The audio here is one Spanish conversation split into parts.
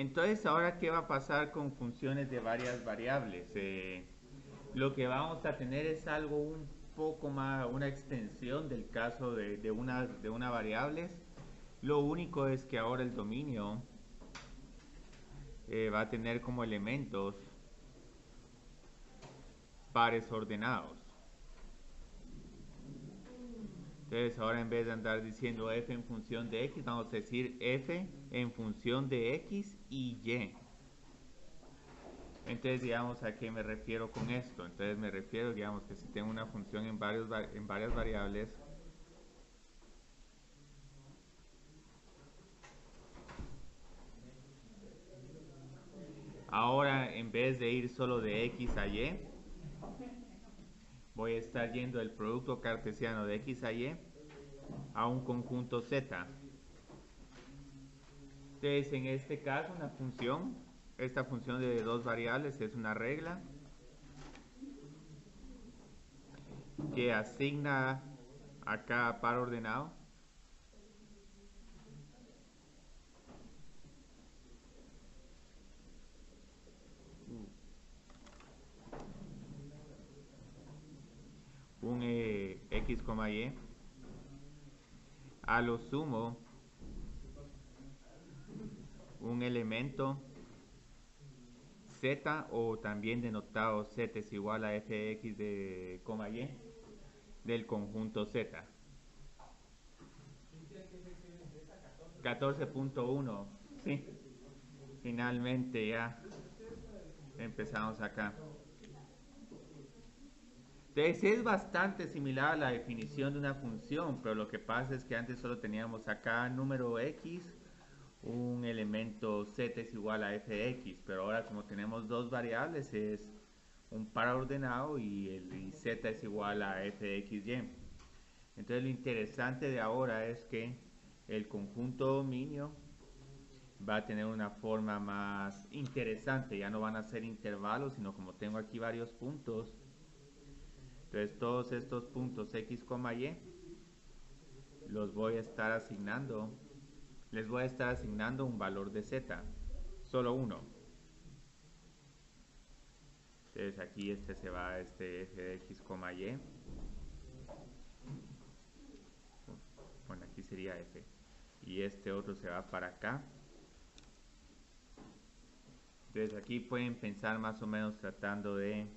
Entonces, ahora, ¿qué va a pasar con funciones de varias variables? Lo que vamos a tener es algo un poco más, una extensión del caso de una variable. Lo único es que ahora el dominio va a tener como elementos pares ordenados. Entonces ahora en vez de andar diciendo f en función de x, vamos a decir f en función de x y y. Entonces, digamos, ¿a qué me refiero con esto? Entonces me refiero, digamos, que si tengo una función en varias variables, ahora en vez de ir solo de x a y, voy a estar yendo del producto cartesiano de x a y a un conjunto z. Entonces, en este caso, esta función de dos variables es una regla que asigna a cada par ordenado un x, y, a lo sumo un elemento z, o también denotado z es igual a fx de y del conjunto z. 14.1, sí, finalmente ya empezamos acá. Entonces es bastante similar a la definición de una función, pero lo que pasa es que antes solo teníamos acá número x, un elemento z es igual a fx, pero ahora como tenemos dos variables es un par ordenado y z es igual a fxy. Entonces lo interesante de ahora es que el conjunto dominio va a tener una forma más interesante, ya no van a ser intervalos, sino como tengo aquí varios puntos, entonces todos estos puntos x, y los voy a estar asignando, les voy a estar asignando un valor de z, solo uno. Entonces aquí este se va a este f de x, y. Bueno, aquí sería f. Y este otro se va para acá. Entonces aquí pueden pensar más o menos tratando de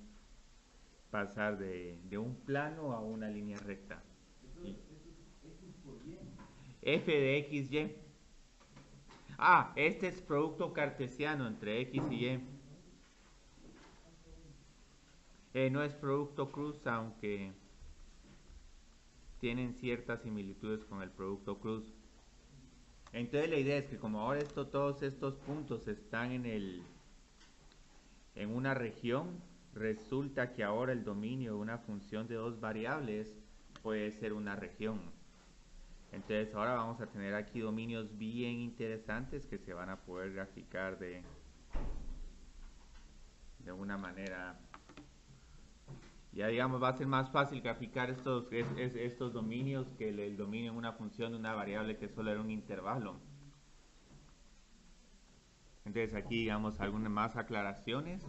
pasar de un plano a una línea recta. Y f de x, y. Ah, este es producto cartesiano entre x y y. No es producto cruz, aunque tienen ciertas similitudes con el producto cruz. Entonces la idea es que como ahora todos estos puntos están en una región, resulta que ahora el dominio de una función de dos variables puede ser una región. Entonces ahora vamos a tener aquí dominios bien interesantes que se van a poder graficar de una manera, ya digamos, va a ser más fácil graficar estos dominios que el dominio en una función de una variable que solo era un intervalo. Entonces aquí digamos algunas más aclaraciones.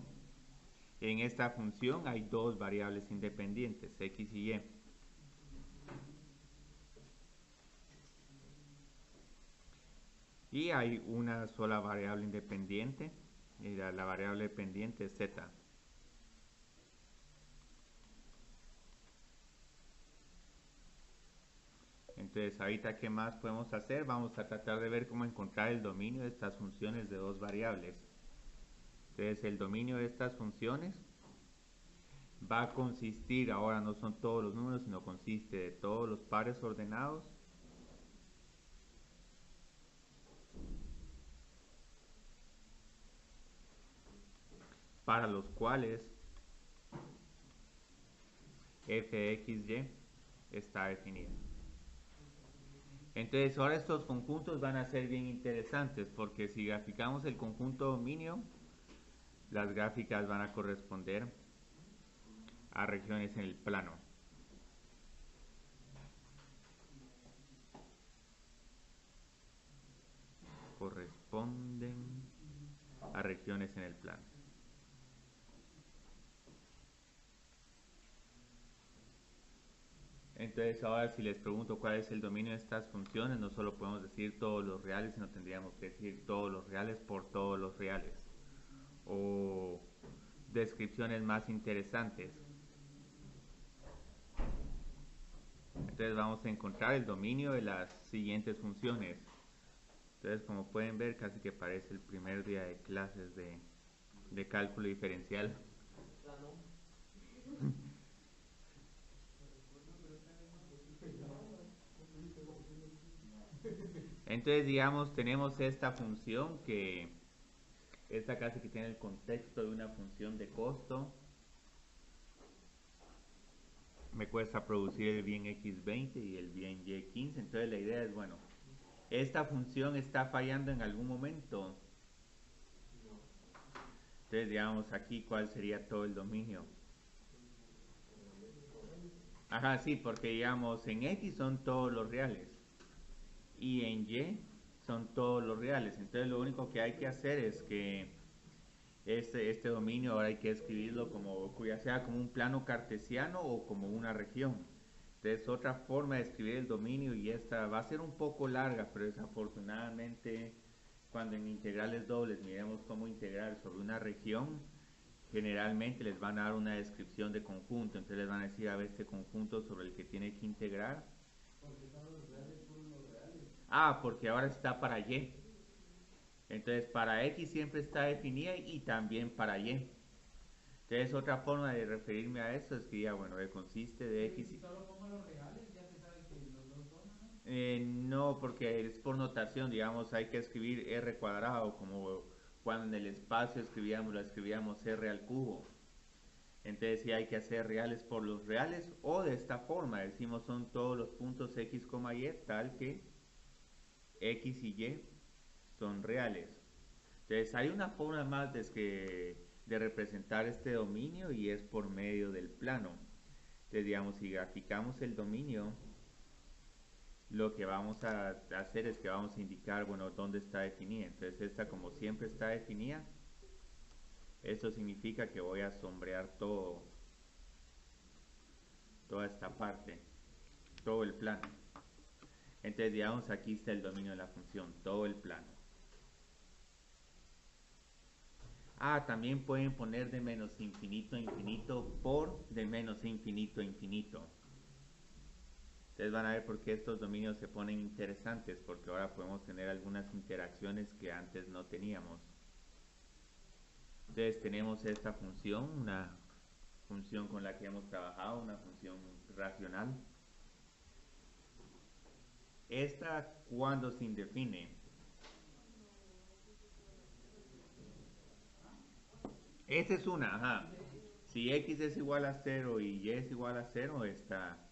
En esta función hay dos variables independientes, x y y. Y hay una sola variable independiente, y la variable dependiente es z. Entonces ahorita, ¿qué más podemos hacer? Vamos a tratar de ver cómo encontrar el dominio de estas funciones de dos variables. Entonces el dominio de estas funciones va a consistir, ahora no son todos los números, sino consiste de todos los pares ordenados para los cuales fxy está definida. Entonces ahora estos conjuntos van a ser bien interesantes porque si graficamos el conjunto dominio, las gráficas van a corresponder a regiones en el plano. Corresponden descripciones en el plano. Entonces ahora si les pregunto cuál es el dominio de estas funciones, no solo podemos decir todos los reales, sino tendríamos que decir todos los reales por todos los reales. O descripciones más interesantes. Entonces vamos a encontrar el dominio de las siguientes funciones. Entonces, como pueden ver, casi que parece el primer día de clases de cálculo diferencial. Entonces, digamos, tenemos esta función que esta casi que tiene el contexto de una función de costo. Me cuesta producir el bien x20 y el bien y15. Entonces la idea es, bueno, esta función está fallando en algún momento. Entonces digamos aquí cuál sería todo el dominio. Ajá, sí, porque digamos en x son todos los reales y en y son todos los reales. Entonces lo único que hay que hacer es que este dominio ahora hay que escribirlo como, ya sea como un plano cartesiano o como una región. Entonces otra forma de escribir el dominio, y esta va a ser un poco larga, pero desafortunadamente cuando en integrales dobles miremos cómo integrar sobre una región, generalmente les van a dar una descripción de conjunto. Entonces les van a decir, a ver, este conjunto sobre el que tiene que integrar. ¿Por qué están los reales puros los reales? Ah, porque ahora está para y. Entonces para x siempre está definida y también para y. Entonces otra forma de referirme a eso es que ya, bueno, consiste de x. Si solo pongo los reales, ya se sabe que los dos son, ¿no? No, porque es por notación, digamos, hay que escribir r cuadrado, como cuando en el espacio lo escribíamos r al cubo. Entonces sí hay que hacer reales por los reales, o de esta forma, decimos son todos los puntos x, y, tal que x y y son reales. Entonces hay una forma más de representar este dominio, y es por medio del plano. Entonces digamos, si graficamos el dominio, lo que vamos a hacer es que vamos a indicar, bueno, dónde está definida. Entonces esta, como siempre está definida, esto significa que voy a sombrear toda esta parte, todo el plano. Entonces digamos, aquí está el dominio de la función, todo el plano. Ah, también pueden poner de menos infinito a infinito por de menos infinito a infinito. Ustedes van a ver por qué estos dominios se ponen interesantes, porque ahora podemos tener algunas interacciones que antes no teníamos. Entonces tenemos esta función, una función con la que hemos trabajado, una función racional. Esta, cuando se indefine. Esta es una, ajá. Si x es igual a 0 y y es igual a 0, está.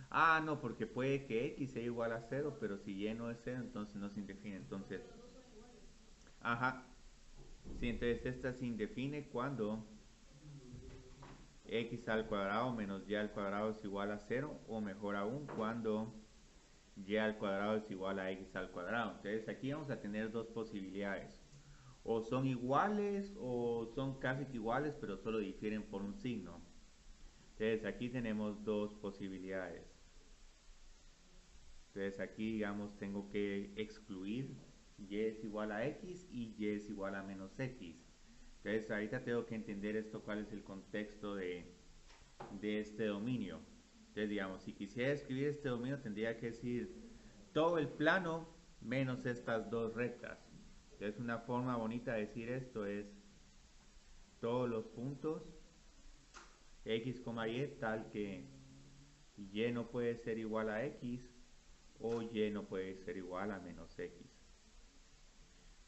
Ah, no, porque puede que x sea igual a 0, pero si y no es 0, entonces no se indefine. Entonces, ajá. Sí, entonces esta se indefine cuando x al cuadrado menos y al cuadrado es igual a 0, o mejor aún, cuando y al cuadrado es igual a x al cuadrado. Entonces aquí vamos a tener dos posibilidades. O son iguales o son casi que iguales, pero solo difieren por un signo. Entonces aquí tenemos dos posibilidades. Entonces aquí, digamos, tengo que excluir y es igual a x y y es igual a menos x. Entonces ahorita tengo que entender esto, cuál es el contexto de este dominio. Entonces digamos, si quisiera escribir este dominio tendría que decir todo el plano menos estas dos rectas. Entonces una forma bonita de decir esto es todos los puntos x, y tal que y no puede ser igual a x o y no puede ser igual a menos x.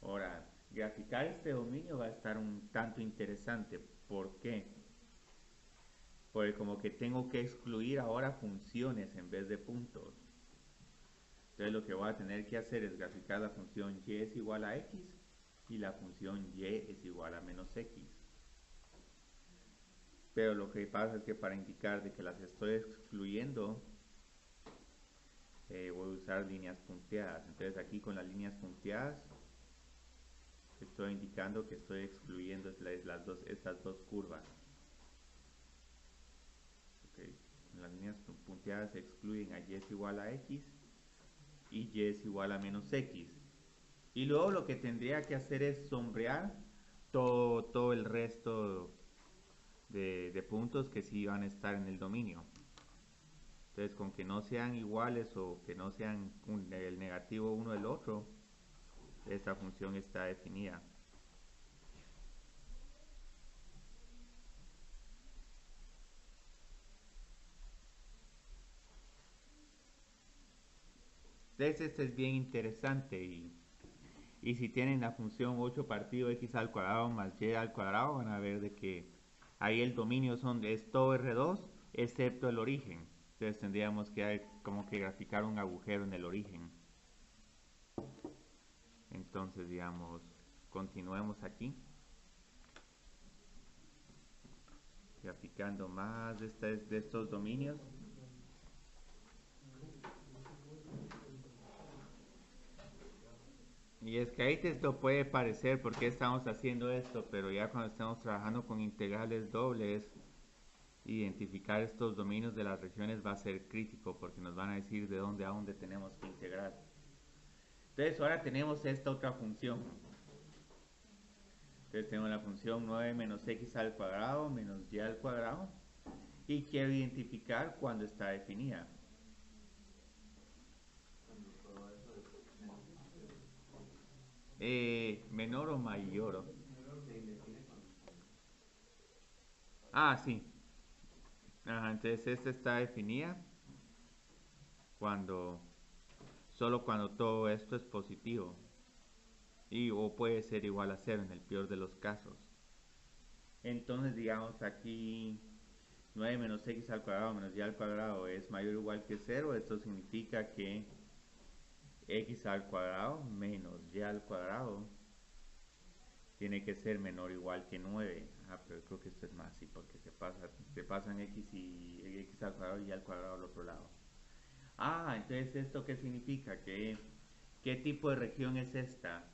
Ahora, graficar este dominio va a estar un tanto interesante. ¿Por qué? Porque como que tengo que excluir ahora funciones en vez de puntos. Entonces lo que voy a tener que hacer es graficar la función y es igual a x y la función y es igual a menos x. Pero lo que pasa es que para indicar de que las estoy excluyendo, voy a usar líneas punteadas. Entonces aquí con las líneas punteadas Estoy indicando que estoy excluyendo estas dos curvas. Okay. Las líneas punteadas excluyen a y es igual a x y y es igual a menos x. Y luego lo que tendría que hacer es sombrear todo el resto de puntos que sí van a estar en el dominio. Entonces, con que no sean iguales o que no sean el negativo uno del otro, esta función está definida. Entonces, este es bien interesante y si tienen la función 8 partido x al cuadrado más y al cuadrado, van a ver de que ahí el dominio es todo R2 excepto el origen. Entonces tendríamos que como que graficar un agujero en el origen. Entonces, digamos, continuemos aquí. Graficando más de estos dominios. Y es que ahí te esto puede parecer por qué estamos haciendo esto, pero ya cuando estamos trabajando con integrales dobles, identificar estos dominios de las regiones va a ser crítico porque nos van a decir de dónde a dónde tenemos que integrar. Entonces ahora tenemos esta otra función. Entonces tenemos la función 9 menos x al cuadrado menos y al cuadrado y quiero identificar cuándo está definida. Menor o mayor. Ah, sí. Ajá, entonces esta está definida cuando solo cuando todo esto es positivo y o puede ser igual a 0 en el peor de los casos. Entonces digamos aquí 9 menos x al cuadrado menos y al cuadrado es mayor o igual que 0. Esto significa que x al cuadrado menos y al cuadrado tiene que ser menor o igual que 9. Ah, pero creo que esto es más, sí, porque se pasan x y x al cuadrado y al cuadrado al otro lado. Ah, entonces ¿esto qué significa? ¿Qué tipo de región es esta?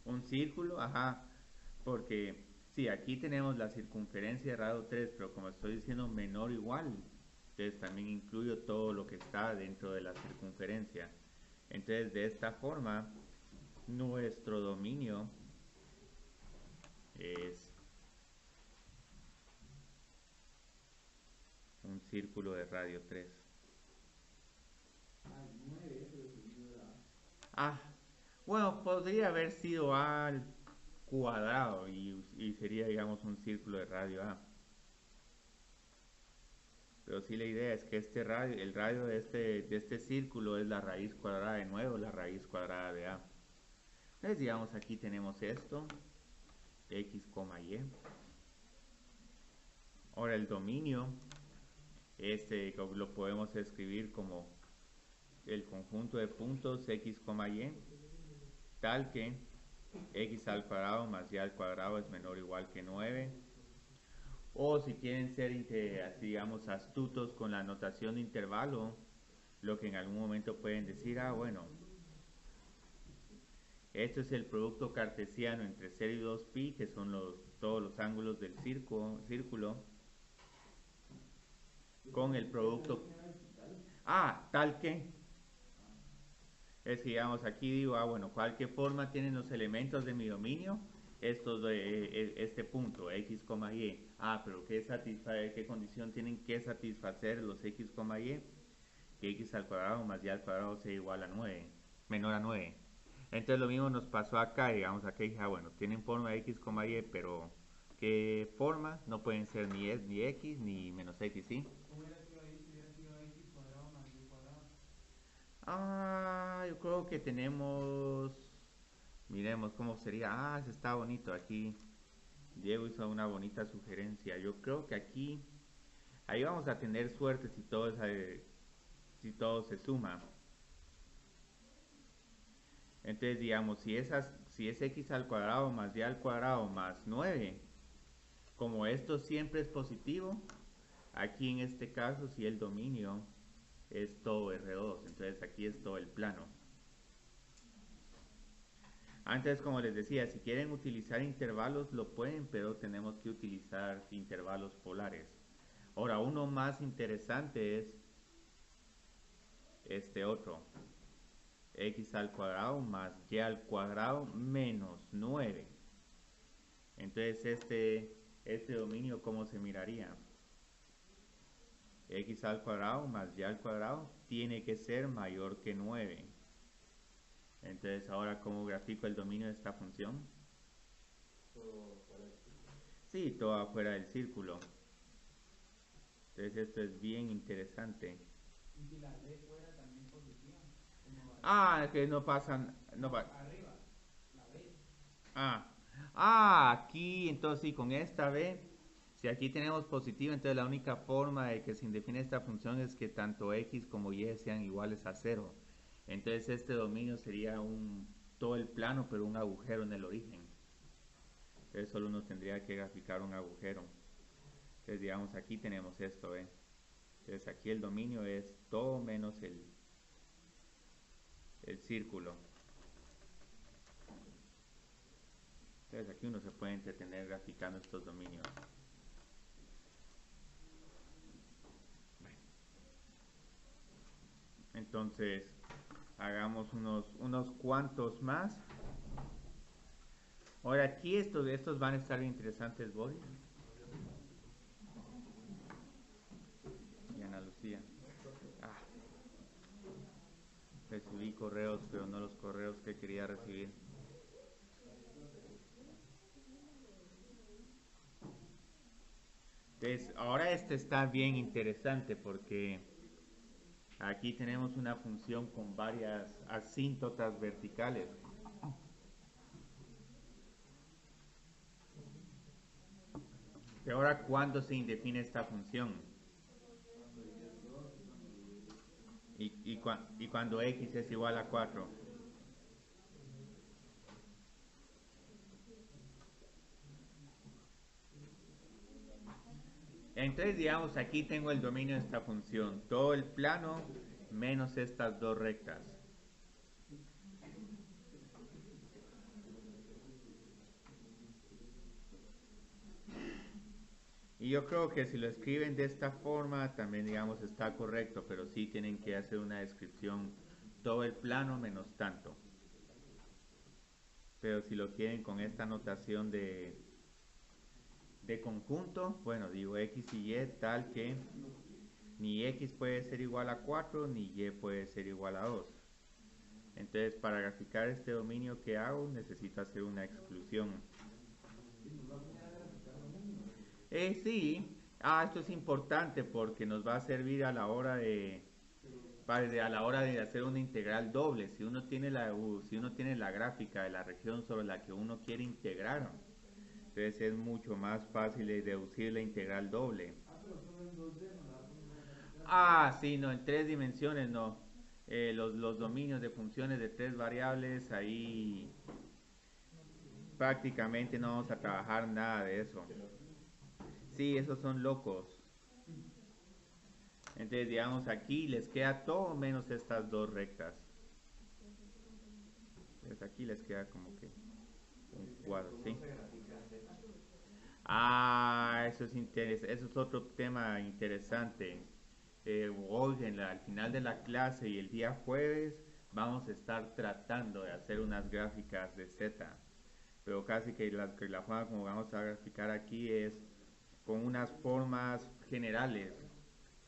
Un círculo, ajá, porque sí, aquí tenemos la circunferencia de radio 3, pero como estoy diciendo menor o igual, entonces también incluyo todo lo que está dentro de la circunferencia. Entonces de esta forma, nuestro dominio es un círculo de radio 3. Ah, bueno, podría haber sido A al cuadrado y sería, digamos, un círculo de radio A. Pero sí la idea es que el radio de este círculo es la raíz cuadrada de 9 o la raíz cuadrada de A. Entonces, digamos, aquí tenemos esto, x, y. Ahora el dominio, lo podemos escribir como el conjunto de puntos x, y, tal que x al cuadrado más y al cuadrado es menor o igual que 9. O si quieren ser, así, digamos, astutos con la notación de intervalo, lo que en algún momento pueden decir, ah, bueno, esto es el producto cartesiano entre 0 y 2pi, que son todos los ángulos del círculo, con el producto... Ah, tal que... Es que, digamos, aquí digo, ah, bueno, cualquier forma tienen los elementos de mi dominio, estos de este punto, x, y. Ah, pero ¿qué condición tienen que satisfacer los x, y? Que x al cuadrado más y al cuadrado sea igual a 9, menor a 9. Entonces lo mismo nos pasó acá, digamos, acá dije, ah, bueno, tienen forma de x, y, pero ¿qué forma? No pueden ser ni x ni menos x, ¿sí? ¿Cómo hubiera sido ahí si hubiera sido x cuadrado más y cuadrado? Ah, yo creo que tenemos, miremos cómo sería, ah, eso está bonito, aquí Diego hizo una bonita sugerencia, yo creo que aquí, ahí vamos a tener suerte si todo se suma. Entonces, digamos, si es x al cuadrado más y al cuadrado más 9, como esto siempre es positivo, aquí en este caso, si el dominio es todo R2, entonces aquí es todo el plano. Antes, como les decía, si quieren utilizar intervalos, lo pueden, pero tenemos que utilizar intervalos polares. Ahora, uno más interesante es este otro. X al cuadrado más y al cuadrado menos 9. Entonces, este dominio, ¿cómo se miraría? X al cuadrado más y al cuadrado tiene que ser mayor que 9. Entonces, ahora, ¿cómo grafico el dominio de esta función? Sí, todo afuera del círculo. Entonces, esto es bien interesante. Y si la B fuera también positiva, ¿cómo va a ser? Ah, que no pasan. No No, pa arriba, la B. ah. Aquí, entonces sí, con esta B, si aquí tenemos positivo, entonces la única forma de que se define esta función es que tanto x como y sean iguales a cero. Entonces este dominio sería todo el plano, pero un agujero en el origen. Entonces solo uno tendría que graficar un agujero. Entonces digamos aquí tenemos esto, ¿eh? Entonces aquí el dominio es todo menos el círculo. Entonces aquí uno se puede entretener graficando estos dominios. Entonces hagamos unos cuantos más. Ahora aquí estos van a estar bien interesantes, Boris y Ana Lucía. Ah, recibí correos, pero no los correos que quería recibir. Entonces, ahora este está bien interesante porque aquí tenemos una función con varias asíntotas verticales. Pero ahora, ¿cuándo se indefine esta función? Y cuando x es igual a 4. Entonces, digamos, aquí tengo el dominio de esta función. Todo el plano menos estas dos rectas. Y yo creo que si lo escriben de esta forma, también digamos está correcto, pero sí tienen que hacer una descripción todo el plano menos tanto. Pero si lo quieren con esta notación de conjunto, bueno, digo x y y tal que ni x puede ser igual a 4 ni y puede ser igual a 2. Entonces, para graficar este dominio que hago, necesito hacer una exclusión. Sí, esto es importante porque nos va a servir a la hora a la hora de hacer una integral doble. Si uno tiene la gráfica de la región sobre la que uno quiere integrar, entonces es mucho más fácil de deducir la integral doble. Sí, no, en tres dimensiones no. Los dominios de funciones de tres variables, ahí prácticamente no vamos a trabajar nada de eso. Sí, esos son locos. Entonces, digamos, aquí les queda todo menos estas dos rectas. Entonces aquí les queda como que un cuadro, ¿sí? Eso es otro tema interesante. Hoy, al final de la clase y el día jueves, vamos a estar tratando de hacer unas gráficas de Z. Pero casi que la forma como vamos a graficar aquí es con unas formas generales,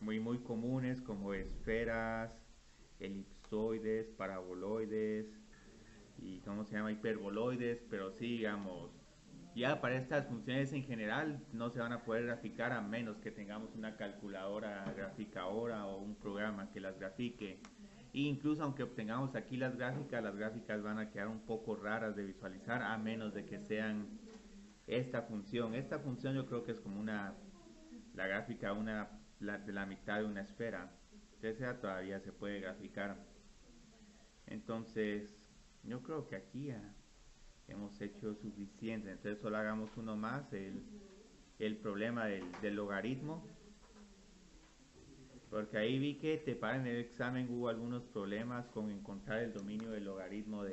muy comunes como esferas, elipsoides, paraboloides y ¿cómo se llama? Hiperboloides, pero sí, digamos, ya para estas funciones en general no se van a poder graficar a menos que tengamos una calculadora graficadora o un programa que las grafique. E incluso aunque obtengamos aquí las gráficas van a quedar un poco raras de visualizar a menos de que sean esta función. Esta función yo creo que es como la gráfica de la mitad de una esfera. Esa todavía se puede graficar. Entonces, yo creo que aquí ya hemos hecho suficiente. Entonces solo hagamos uno más, el problema del logaritmo. Porque ahí vi que en el examen hubo algunos problemas con encontrar el dominio del logaritmo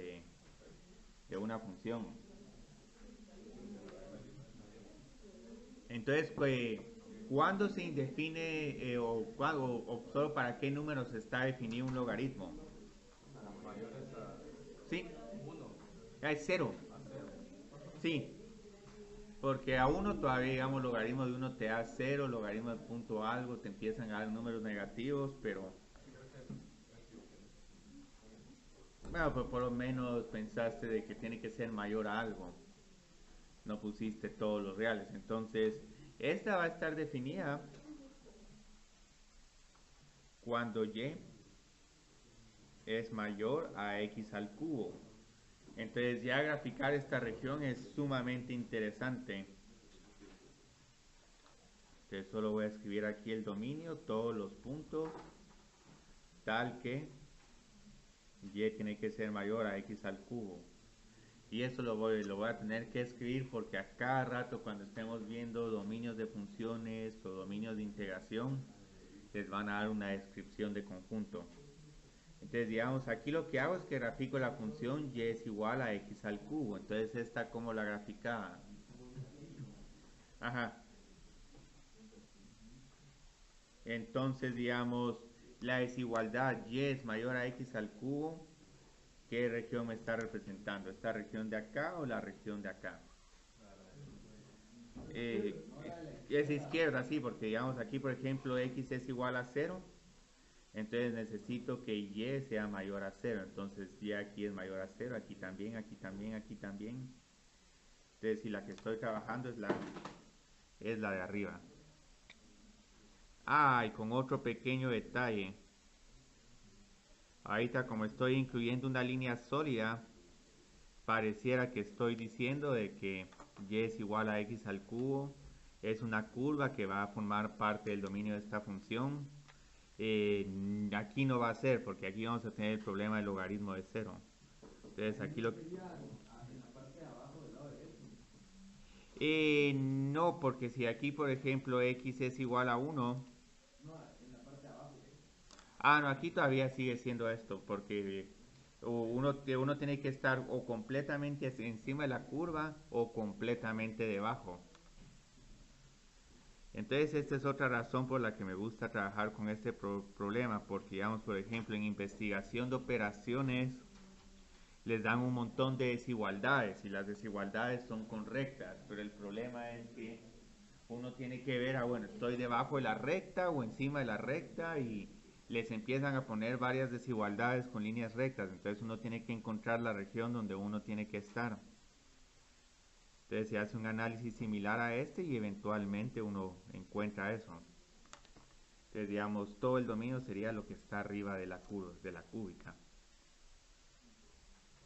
de una función. Entonces, pues, ¿cuándo se define o solo para qué números está definido un logaritmo? Sí, es cero. Sí, porque a uno todavía, digamos, logaritmo de uno te da cero, logaritmo de punto algo, te empiezan a dar números negativos, pero bueno, pues por lo menos pensaste de que tiene que ser mayor a algo. No pusiste todos los reales. Entonces, esta va a estar definida cuando y es mayor a x al cubo. Entonces ya graficar esta región es sumamente interesante. Entonces solo voy a escribir aquí el dominio, todos los puntos, tal que y tiene que ser mayor a x al cubo. Y eso lo voy a tener que escribir porque a cada rato cuando estemos viendo dominios de funciones o dominios de integración, les van a dar una descripción de conjunto. Entonces, digamos, aquí lo que hago es que grafico la función y es igual a x al cubo. Entonces, esta como la graficaba. Ajá. Entonces, digamos, la desigualdad y es mayor a x al cubo. ¿Qué región me está representando? ¿Esta región de acá o la región de acá? Es izquierda, sí, porque digamos aquí, por ejemplo, x es igual a 0. Entonces necesito que y sea mayor a 0. Entonces y aquí es mayor a 0, aquí también, aquí también, aquí también. Entonces si la que estoy trabajando es la de arriba. Ah, y con otro pequeño detalle. Ahorita como estoy incluyendo una línea sólida, pareciera que estoy diciendo de que y es igual a x al cubo. Es una curva que va a formar parte del dominio de esta función. Aquí no va a ser, porque aquí vamos a tener el problema del logaritmo de 0. Entonces aquí lo que... En la parte de abajo del lado derecho. No, porque si aquí, por ejemplo, x es igual a 1... No, en la parte de abajo. Ah, no, aquí todavía sigue siendo esto, porque uno tiene que estar o completamente encima de la curva o completamente debajo. Entonces, esta es otra razón por la que me gusta trabajar con este problema, porque, digamos, por ejemplo, en investigación de operaciones les dan un montón de desigualdades y las desigualdades son correctas, pero el problema es que uno tiene que ver, bueno, estoy debajo de la recta o encima de la recta y les empiezan a poner varias desigualdades con líneas rectas, entonces uno tiene que encontrar la región donde uno tiene que estar. Entonces se hace un análisis similar a este y eventualmente uno encuentra eso. Entonces digamos, todo el dominio sería lo que está arriba de la cúbica,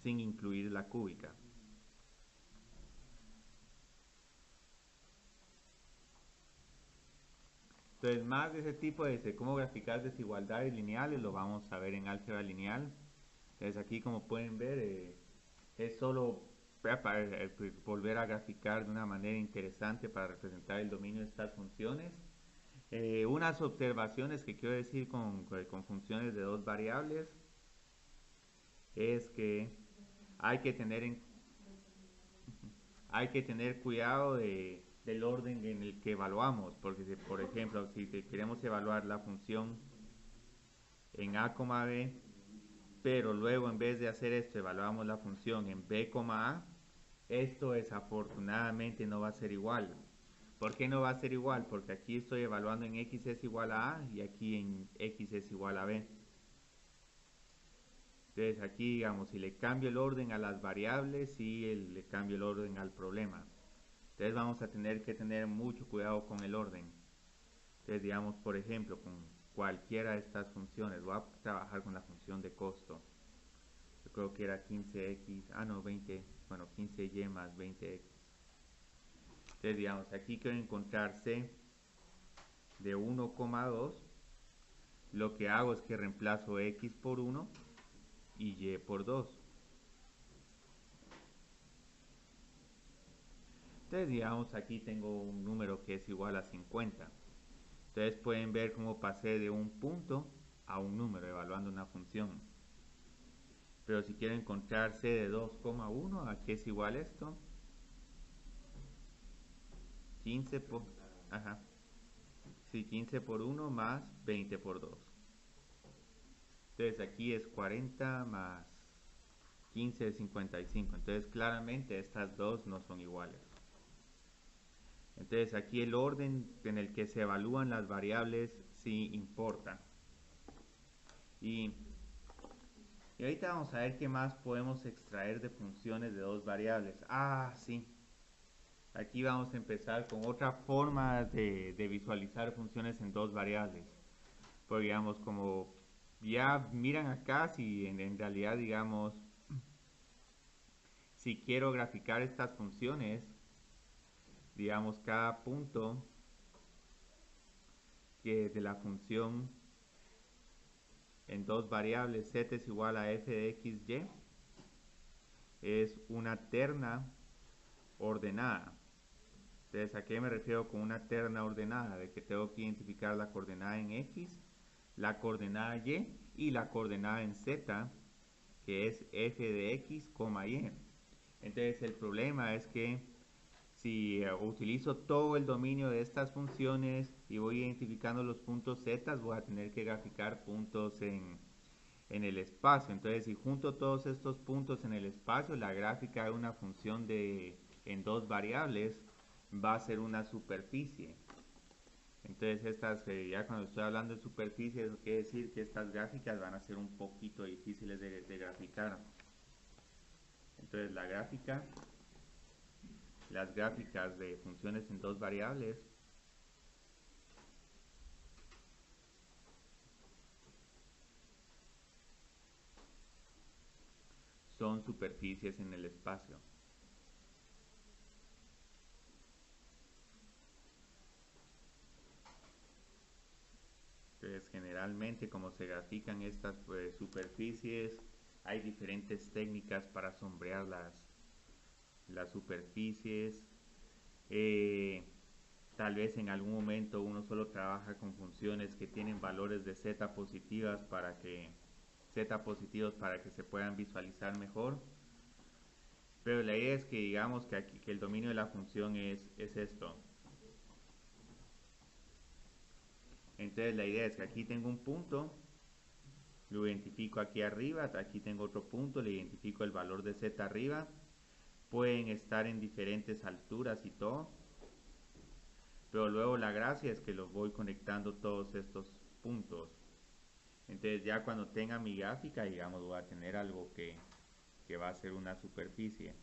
sin incluir la cúbica. Entonces, más de ese tipo de cómo graficar desigualdades lineales lo vamos a ver en álgebra lineal. Entonces, aquí como pueden ver, es solo para volver a graficar de una manera interesante para representar el dominio de estas funciones. Unas observaciones que quiero decir con funciones de dos variables es que hay que tener, hay que tener cuidado del orden en el que evaluamos, porque si, por ejemplo, si queremos evaluar la función en a, b, pero luego en vez de hacer esto evaluamos la función en b, a, esto desafortunadamente no va a ser igual. ¿Por qué no va a ser igual? Porque aquí estoy evaluando en x es igual a y aquí en x es igual a b. Entonces aquí, digamos, si le cambio el orden a las variables y le cambio el orden al problema. Entonces vamos a tener que tener mucho cuidado con el orden. Entonces, digamos, por ejemplo, con cualquiera de estas funciones, voy a trabajar con la función de costo. Yo creo que era 15x, no, 20, bueno, 15y más 20x. Entonces, digamos, aquí quiero encontrar c de 1,2. Lo que hago es que reemplazo x por 1 y y por 2. Entonces, digamos, aquí tengo un número que es igual a 50. Entonces pueden ver cómo pasé de un punto a un número evaluando una función. Pero si quiero encontrar c de 2,1, ¿a qué es igual esto? 15 por... Ajá. Sí, 15 por 1 más 20 por 2. Entonces aquí es 40 más 15 es 55. Entonces claramente estas dos no son iguales. Entonces aquí el orden en el que se evalúan las variables sí importa. Y ahorita vamos a ver qué más podemos extraer de funciones de dos variables. Ah, sí. Aquí vamos a empezar con otra forma de visualizar funciones en dos variables. Pues digamos, como ya miran acá, si en realidad, digamos, si quiero graficar estas funciones, digamos, cada punto que de la función en dos variables z es igual a f de x, y, es una terna ordenada. Entonces, ¿a qué me refiero con una terna ordenada? De que tengo que identificar la coordenada en x, la coordenada y la coordenada en z, que es f de x, y. Entonces, el problema es que si utilizo todo el dominio de estas funciones y voy identificando los puntos z, voy a tener que graficar puntos en el espacio. Entonces, si junto todos estos puntos en el espacio, la gráfica de una función en dos variables va a ser una superficie. Entonces, ya cuando estoy hablando de superficie, eso quiere decir que estas gráficas van a ser un poquito difíciles de graficar. Entonces, las gráficas de funciones en dos variables son superficies en el espacio. Entonces, generalmente, como se grafican estas superficies, hay diferentes técnicas para sombrear las superficies. Tal vez en algún momento uno solo trabaja con funciones que tienen valores de z positivos para que se puedan visualizar mejor. Pero la idea es que digamos que aquí que el dominio de la función es esto. Entonces la idea es que aquí tengo un punto, lo identifico aquí arriba, aquí tengo otro punto, le identifico el valor de z arriba. Pueden estar en diferentes alturas y todo. Pero luego la gracia es que los voy conectando todos estos puntos. Entonces ya cuando tenga mi gráfica, digamos, voy a tener algo que va a ser una superficie.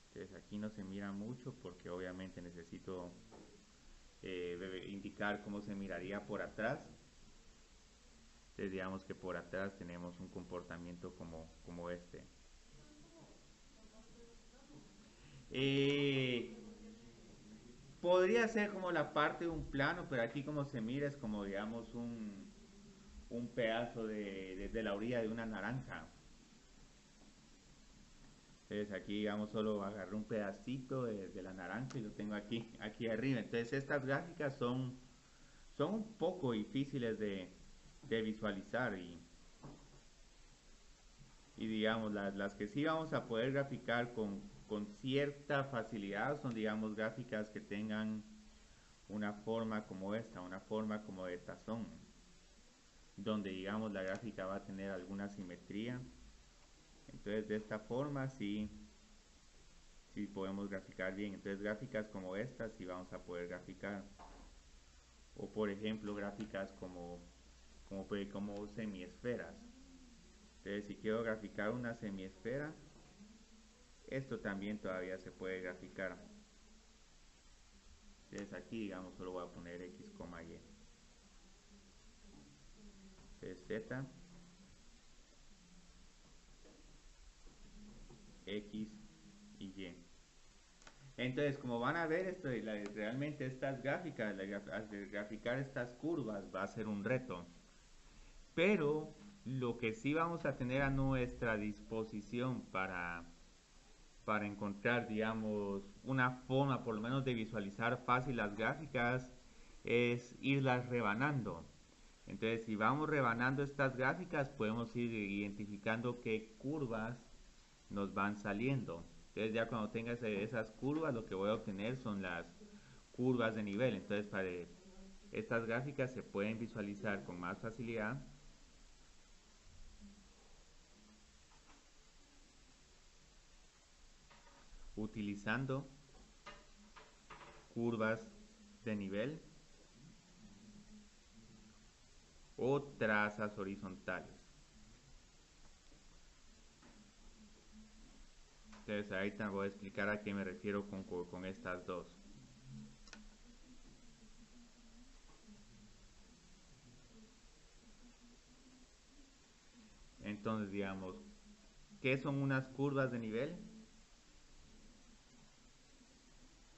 Entonces aquí no se mira mucho porque obviamente necesito indicar cómo se miraría por atrás. Entonces digamos que por atrás tenemos un comportamiento como este. Podría ser como la parte de un plano, pero aquí como se mira es como digamos un pedazo de la orilla de una naranja. Entonces aquí digamos solo agarré un pedacito de la naranja y lo tengo aquí arriba. Entonces estas gráficas son un poco difíciles de visualizar y digamos las que sí vamos a poder graficar con cierta facilidad son digamos gráficas que tengan una forma como esta, una forma como de tazón, donde digamos la gráfica va a tener alguna simetría. Entonces de esta forma sí podemos graficar bien. Entonces gráficas como estas sí vamos a poder graficar. O por ejemplo gráficas como semiesferas. Entonces si quiero graficar una semiesfera, esto también todavía se puede graficar. Entonces aquí digamos solo voy a poner x, y. Entonces z, x y y. Entonces, como van a ver, realmente estas gráficas, graficar estas curvas va a ser un reto. Pero lo que sí vamos a tener a nuestra disposición para encontrar, digamos, una forma por lo menos de visualizar fácil las gráficas es irlas rebanando. Entonces, si vamos rebanando estas gráficas, podemos ir identificando qué curvas nos van saliendo. Entonces, ya cuando tengas esas curvas, lo que voy a obtener son las curvas de nivel. Entonces, para estas gráficas se pueden visualizar con más facilidad utilizando curvas de nivel o trazas horizontales. Entonces ahorita voy a explicar a qué me refiero con estas dos. Entonces, digamos, ¿qué son unas curvas de nivel?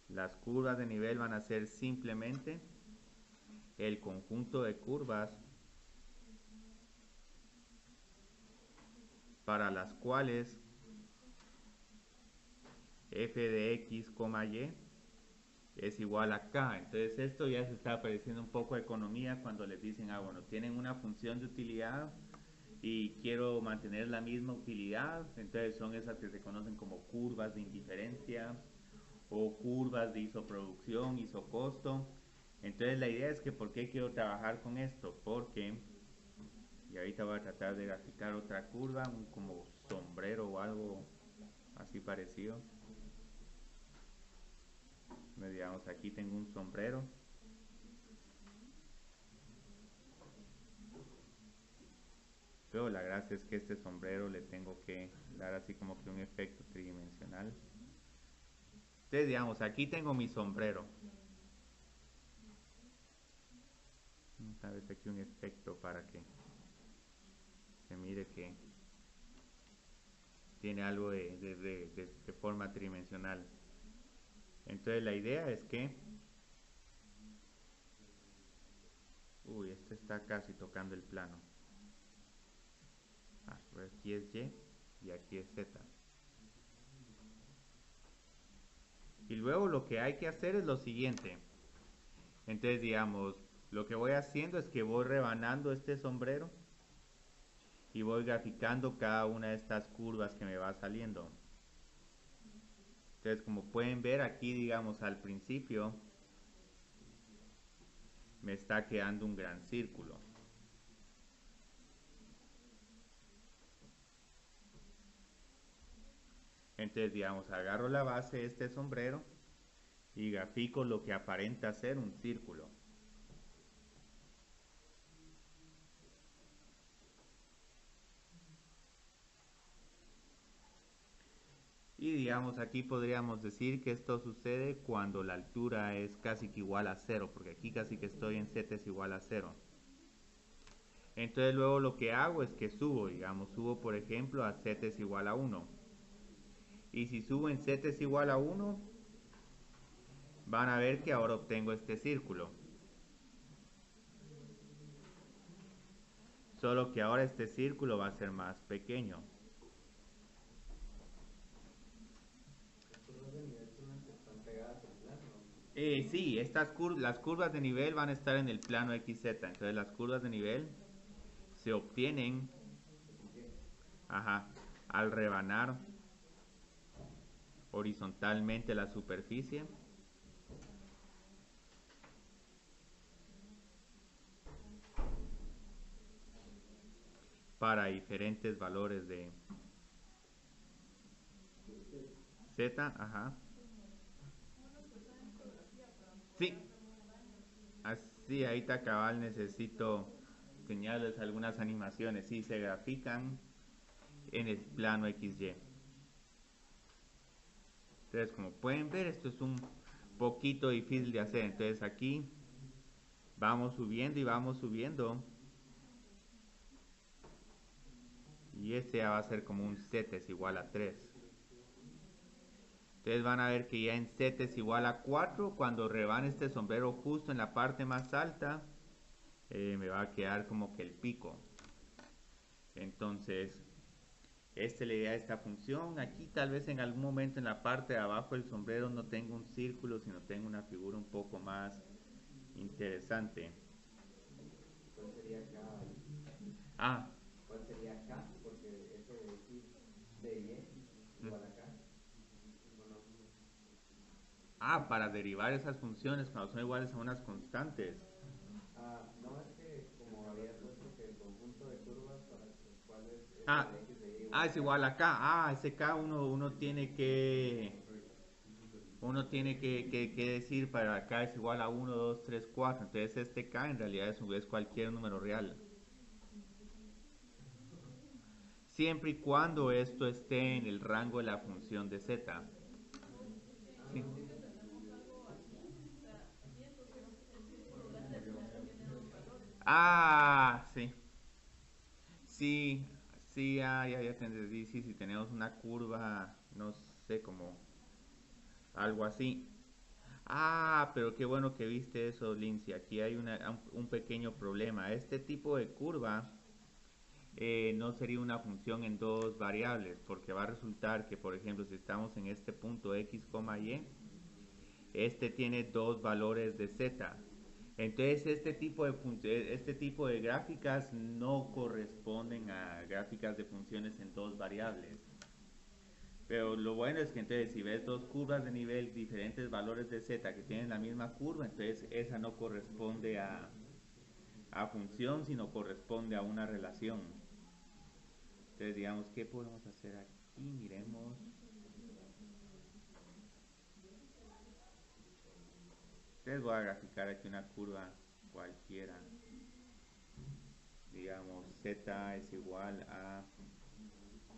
Las curvas de nivel van a ser simplemente el conjunto de curvas para las cuales f de x, y es igual a k. Entonces esto ya se está pareciendo un poco a economía cuando les dicen, bueno, tienen una función de utilidad y quiero mantener la misma utilidad, entonces son esas que se conocen como curvas de indiferencia o curvas de isoproducción, isocosto. Entonces la idea es que ¿por qué quiero trabajar con esto? Porque, y ahorita voy a tratar de graficar otra curva, un como sombrero o algo así parecido. Digamos, aquí tengo un sombrero. Pero la gracia es que este sombrero le tengo que dar así como que un efecto tridimensional. Entonces, digamos, aquí tengo mi sombrero. Tal vez aquí un efecto para que se mire que tiene algo de forma tridimensional. Entonces la idea es que... Uy, este está casi tocando el plano. Aquí es Y y aquí es Z. Y luego lo que hay que hacer es lo siguiente. Entonces, digamos, lo que voy haciendo es que voy rebanando este sombrero y voy graficando cada una de estas curvas que me va saliendo. Entonces, como pueden ver aquí, digamos, al principio me está quedando un gran círculo. Entonces, digamos, agarro la base de este sombrero y grafico lo que aparenta ser un círculo. Y digamos, aquí podríamos decir que esto sucede cuando la altura es casi que igual a 0, porque aquí casi que estoy en z es igual a 0. Entonces luego lo que hago es que subo, digamos, subo por ejemplo a z es igual a 1. Y si subo en z es igual a 1, van a ver que ahora obtengo este círculo. Solo que ahora este círculo va a ser más pequeño. Sí, las curvas de nivel van a estar en el plano XZ. Entonces las curvas de nivel se obtienen al rebanar horizontalmente la superficie para diferentes valores de Z. Sí, así ahorita cabal necesito enseñarles algunas animaciones. Sí, se grafican en el plano XY. Entonces, como pueden ver, esto es un poquito difícil de hacer. Entonces aquí vamos subiendo y vamos subiendo. Y este ya va a ser como un Z es igual a 3. Entonces van a ver que ya en Z es igual a 4. Cuando rebane este sombrero justo en la parte más alta, me va a quedar como que el pico. Entonces, esta es la idea de esta función. Aquí tal vez en algún momento en la parte de abajo del sombrero no tengo un círculo, sino tengo una figura un poco más interesante. ¿cuál sería acá ahí? Ah, ¿Cuál sería acá? Porque f de x de y igual acá, ¿o no? para derivar esas funciones cuando son iguales a unas constantes. No, es que como había puesto que el conjunto de curvas para los cuales f Ah, de x de y igual es acá. igual acá. Ese K uno tiene que decir para acá es igual a 1, 2, 3, 4. Entonces este K en realidad es cualquier número real. Siempre y cuando esto esté en el rango de la función de z. Sí. Sí. Sí. Sí, sí, ya te entendí. Sí, si tenemos una curva, no sé, como algo así. Pero qué bueno que viste eso, Lindsay. Aquí hay un pequeño problema. Este tipo de curva no sería una función en dos variables, porque va a resultar que, por ejemplo, si estamos en este punto x, y, este tiene dos valores de z. Entonces este tipo de gráficas no corresponden a gráficas de funciones en dos variables. Pero lo bueno es que entonces si ves dos curvas de nivel, diferentes valores de z que tienen la misma curva, entonces esa no corresponde a función, sino corresponde a una relación. Entonces digamos, ¿qué podemos hacer aquí? Miremos. Entonces voy a graficar aquí una curva cualquiera. Digamos, z es igual a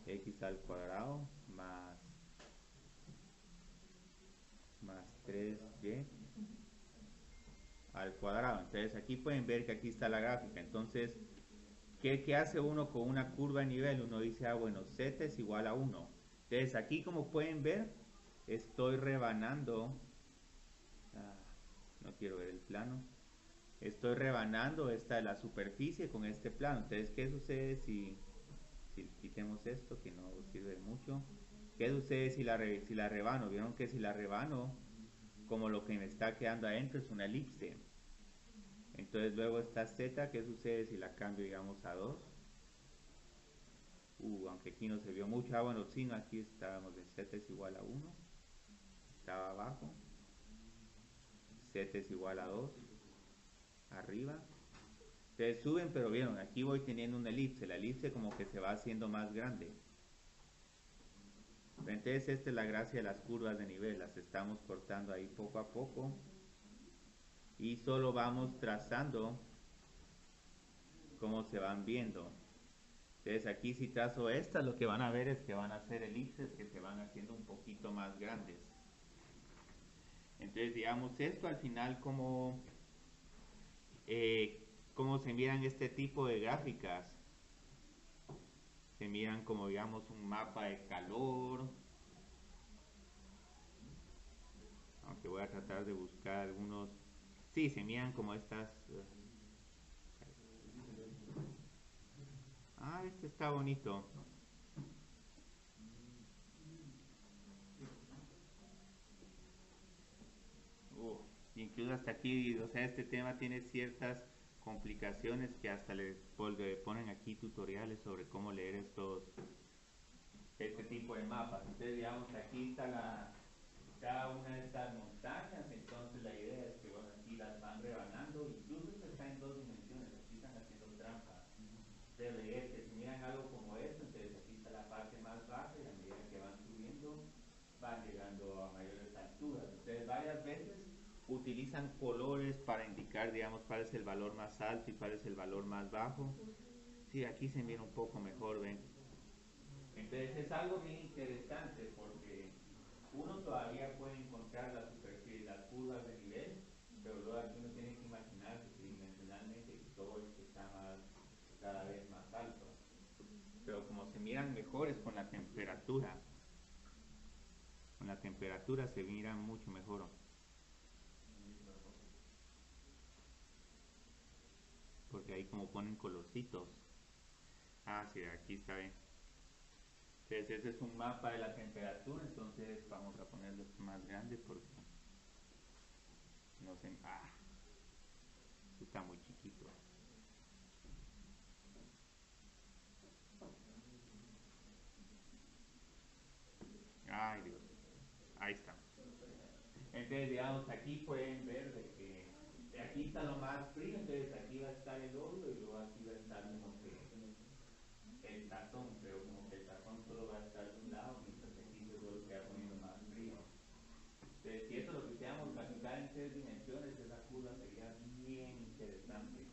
x al cuadrado más 3y al cuadrado. Entonces aquí pueden ver que aquí está la gráfica. Entonces, ¿qué hace uno con una curva de nivel? Uno dice, bueno, z es igual a 1. Entonces aquí como pueden ver, estoy rebanando, ah, no quiero ver el plano, estoy rebanando esta de la superficie con este plano. Entonces, ¿qué sucede si quitemos esto que no sirve mucho? ¿Qué sucede si la rebano? Vieron que si la rebano, como lo que me está quedando adentro es una elipse. Entonces luego está z, ¿qué sucede si la cambio, digamos, a 2? Aunque aquí no se vio mucho. Bueno, sí, no, aquí estábamos de z es igual a 1. Estaba abajo. Z es igual a 2. Arriba. Entonces suben, pero vieron, aquí voy teniendo una elipse. La elipse como que se va haciendo más grande. Entonces esta es la gracia de las curvas de nivel. Las estamos cortando ahí poco a poco. Y solo vamos trazando cómo se van viendo. Entonces aquí si trazo estas, lo que van a ver es que van a ser elipses que se van haciendo un poquito más grandes. Entonces digamos esto al final cómo se miran este tipo de gráficas. Se miran como digamos un mapa de calor. Aunque voy a tratar de buscar algunos. Sí, se miran como estas. Este está bonito. Uf, incluso hasta aquí, o sea, este tema tiene ciertas complicaciones que hasta le ponen aquí tutoriales sobre cómo leer este tipo de mapas. Entonces, digamos, aquí está cada una de estas montañas, entonces la idea es que, bueno, aquí las van rebanando, incluso esto está en dos dimensiones, aquí están haciendo trampa. Entonces, la idea es que si miran algo como esto, entonces aquí está la parte más baja y a medida que van subiendo, van llegando a mayores alturas. Entonces, varias veces utilizan colores para indicar, digamos, cuál es el valor más alto y cuál es el valor más bajo. Sí, aquí se mira un poco mejor, ven. Entonces es algo bien interesante porque uno todavía puede encontrar la superficie, las curvas de nivel, pero luego aquí uno tiene que imaginarse tridimensionalmente que todo esto está cada vez más alto. Pero como se miran mejores con la temperatura, se miran mucho mejor. Porque ahí como ponen colorcitos. Sí, aquí está bien. Entonces ese es un mapa de la temperatura, entonces vamos a ponerlo esto más grande porque no sé. Esto está muy chiquito. Entonces, digamos, aquí pueden ver de que de aquí está lo más frío, entonces aquí va a estar el hoyo y luego aquí va a estar como que el tazón, pero como que el tazón solo va a estar de un lado, mientras que aquí se solo queda poniendo más frío. Entonces, si eso lo quisiéramos graficar en 3 dimensiones, esa curva sería bien interesante.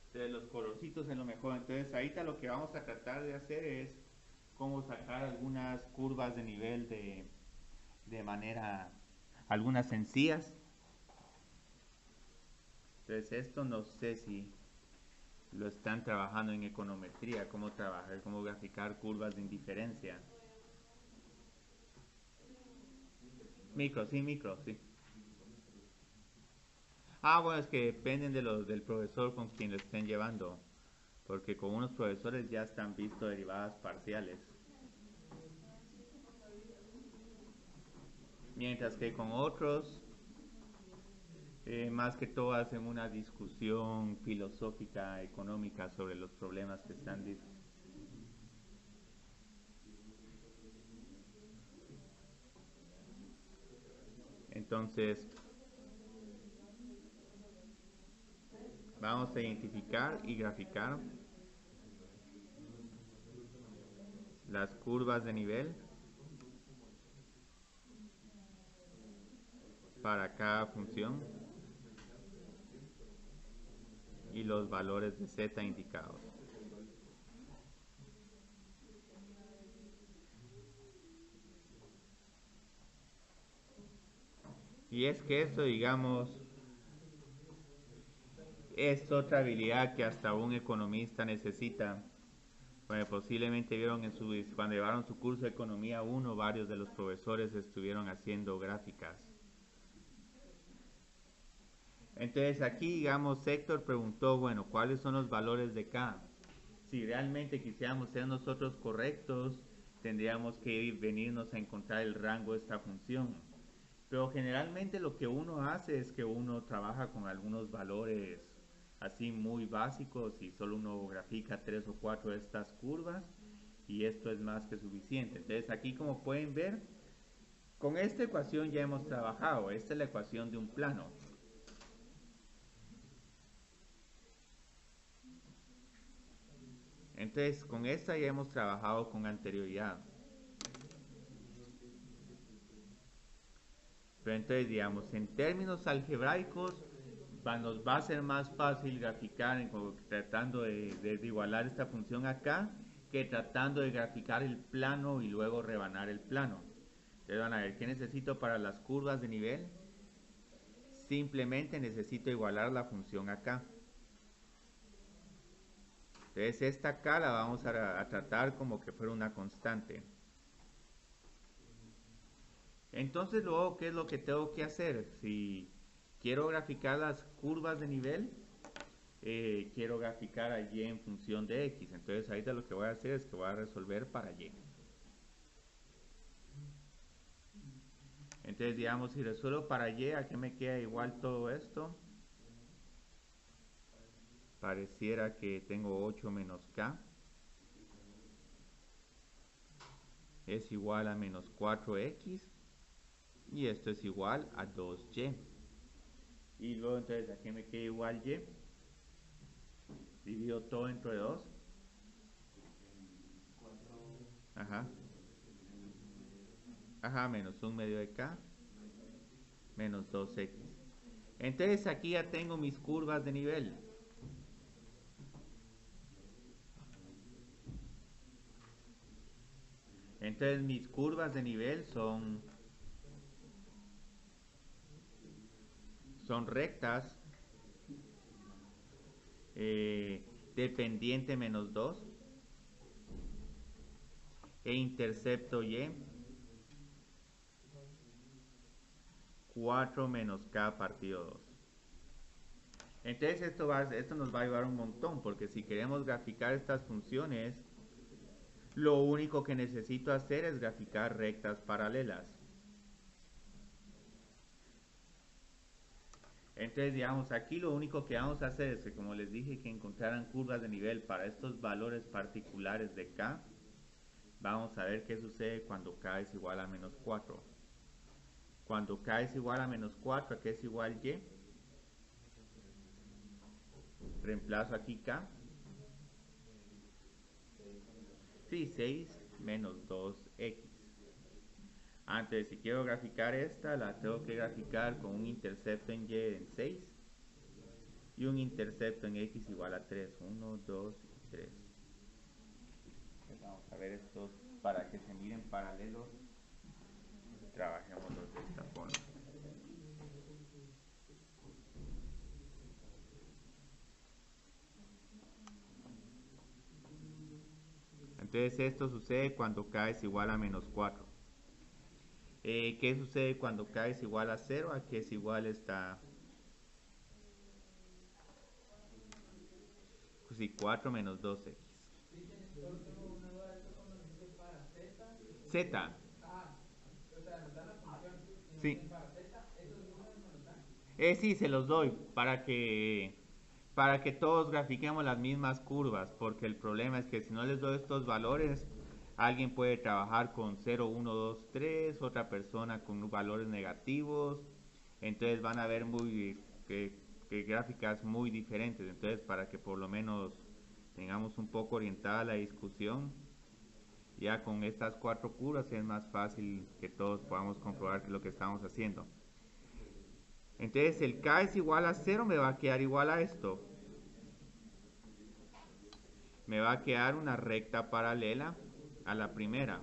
Entonces, los colorcitos en lo mejor. Entonces, ahorita lo que vamos a tratar de hacer es cómo sacar algunas curvas de nivel de manera, algunas sencillas. Entonces, esto no sé si lo están trabajando en econometría, cómo trabajar, cómo graficar curvas de indiferencia. Micro, sí, micro, sí. Ah, bueno, es que dependen del profesor con quien lo estén llevando, porque con unos profesores ya están visto derivadas parciales, mientras que con otros, más que todo hacen una discusión filosófica, económica sobre los problemas que están. Entonces, vamos a identificar y graficar las curvas de nivel para cada función y los valores de z indicados. Y es que esto, digamos, es otra habilidad que hasta un economista necesita. Bueno, posiblemente vieron cuando llevaron su curso de Economía 1, varios de los profesores estuvieron haciendo gráficas. Entonces aquí, digamos, Héctor preguntó, bueno, ¿cuáles son los valores de K? Si realmente quisiéramos ser nosotros correctos, tendríamos que venirnos a encontrar el rango de esta función. Pero generalmente lo que uno hace es que uno trabaja con algunos valores así muy básicos y solo uno grafica 3 o 4 de estas curvas y esto es más que suficiente. Entonces aquí, como pueden ver, con esta ecuación ya hemos trabajado. Esta es la ecuación de un plano. Entonces, con esta ya hemos trabajado con anterioridad. Pero entonces, digamos, en términos algebraicos, nos va a ser más fácil graficar tratando de igualar esta función acá que tratando de graficar el plano y luego rebanar el plano. Entonces van a ver, ¿qué necesito para las curvas de nivel? Simplemente necesito igualar la función acá. Entonces esta acá la vamos a tratar como que fuera una constante. Entonces luego, ¿qué es lo que tengo que hacer? Si quiero graficar las curvas de nivel, quiero graficar a y en función de x. Entonces ahorita lo que voy a hacer es que voy a resolver para y. Entonces, digamos, si resuelvo para y, ¿a qué me queda igual todo esto? Pareciera que tengo 8 menos k es igual a menos 4x y esto es igual a 2y. Y luego entonces, ¿a qué me queda igual y? Divido todo entre 2. Ajá. Ajá, menos 1 medio de k menos 2x. Entonces aquí ya tengo mis curvas de nivel. Entonces mis curvas de nivel son rectas, dependiente menos 2 e intercepto y 4 menos k partido 2. Entonces esto nos va a ayudar un montón, porque si queremos graficar estas funciones, lo único que necesito hacer es graficar rectas paralelas. Entonces, digamos, aquí lo único que vamos a hacer es que, como les dije, que encontraran curvas de nivel para estos valores particulares de k. Vamos a ver qué sucede cuando k es igual a menos 4. Cuando K es igual a menos 4, aquí es igual Y. Reemplazo aquí K. Sí, 6 menos 2X. Antes, si quiero graficar esta, la tengo que graficar con un intercepto en Y en 6 y un intercepto en X igual a 3. 1, 2 y 3. Vamos a ver estos para que se miren paralelos. Trabajémoslos de esta forma. Entonces esto sucede cuando K es igual a menos 4. ¿Qué sucede cuando K es igual a 0? Aquí es igual esta... Pues sí, 4 menos 2X. Solo tengo una duda, esto cuando nos dice para Z. Z. Ah, o sea, nos dan la función y nos Sí. dicen para Z, ¿esos números me los dan? Sí, se los doy para que todos grafiquemos las mismas curvas, porque el problema es que si no les doy estos valores, alguien puede trabajar con 0, 1, 2, 3, otra persona con valores negativos, entonces van a ver que gráficas muy diferentes. Entonces, para que por lo menos tengamos un poco orientada la discusión, ya con estas 4 curvas es más fácil que todos podamos comprobar que es lo que estamos haciendo. Entonces el K es igual a 0, me va a quedar igual a esto. Me va a quedar una recta paralela a la primera.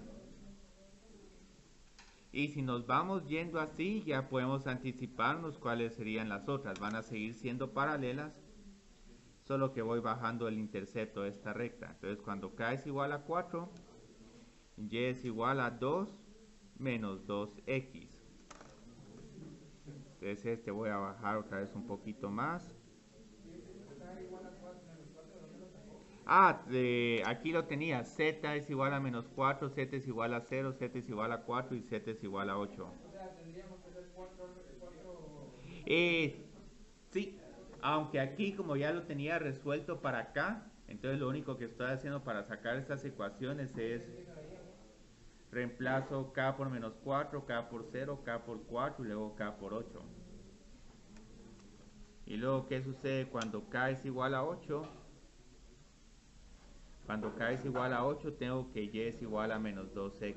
Y si nos vamos yendo así, ya podemos anticiparnos cuáles serían las otras. Van a seguir siendo paralelas, solo que voy bajando el intercepto de esta recta. Entonces cuando K es igual a 4, Y es igual a 2 menos 2X. Entonces este voy a bajar otra vez un poquito más. Aquí lo tenía. Z es igual a menos 4, Z es igual a 0, Z es igual a 4 y Z es igual a 8. O sea, tendríamos que hacer cuatro... Sí, aunque aquí como ya lo tenía resuelto para acá, entonces lo único que estoy haciendo para sacar estas ecuaciones es reemplazo K por menos 4, K por 0, K por 4 y luego K por 8. Y luego, ¿qué sucede cuando K es igual a 8? Cuando K es igual a 8, tengo que Y es igual a menos 2X.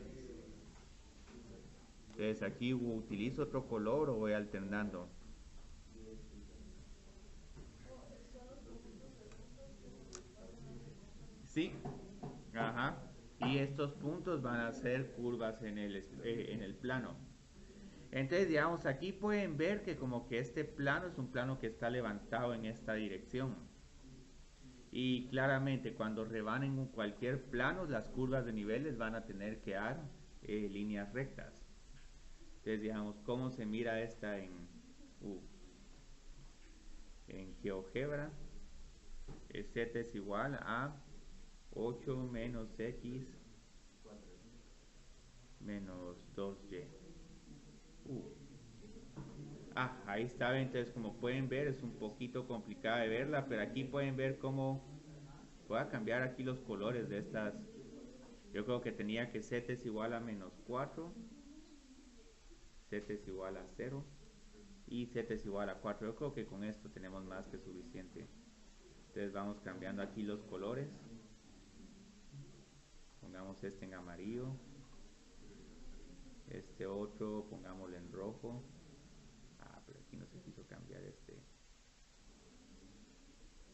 Entonces aquí utilizo otro color o voy alternando. Sí, ajá. Y estos puntos van a ser curvas en el plano. Entonces, digamos, aquí pueden ver que como que este plano es un plano que está levantado en esta dirección. Y claramente cuando rebanen cualquier plano, las curvas de niveles van a tener que dar líneas rectas. Entonces, digamos, ¿cómo se mira esta en GeoGebra? Z es igual a 8 menos X menos 2Y. Ahí está. Entonces, como pueden ver, es un poquito complicada de verla, pero aquí pueden ver cómo voy a cambiar aquí los colores de estas. Yo creo que tenía que Z es igual a menos 4, Z es igual a 0 y Z es igual a 4. Yo creo que con esto tenemos más que suficiente. Entonces vamos cambiando aquí los colores. Pongamos este en amarillo, este otro pongámoslo en rojo. Pero aquí no se quiso cambiar este.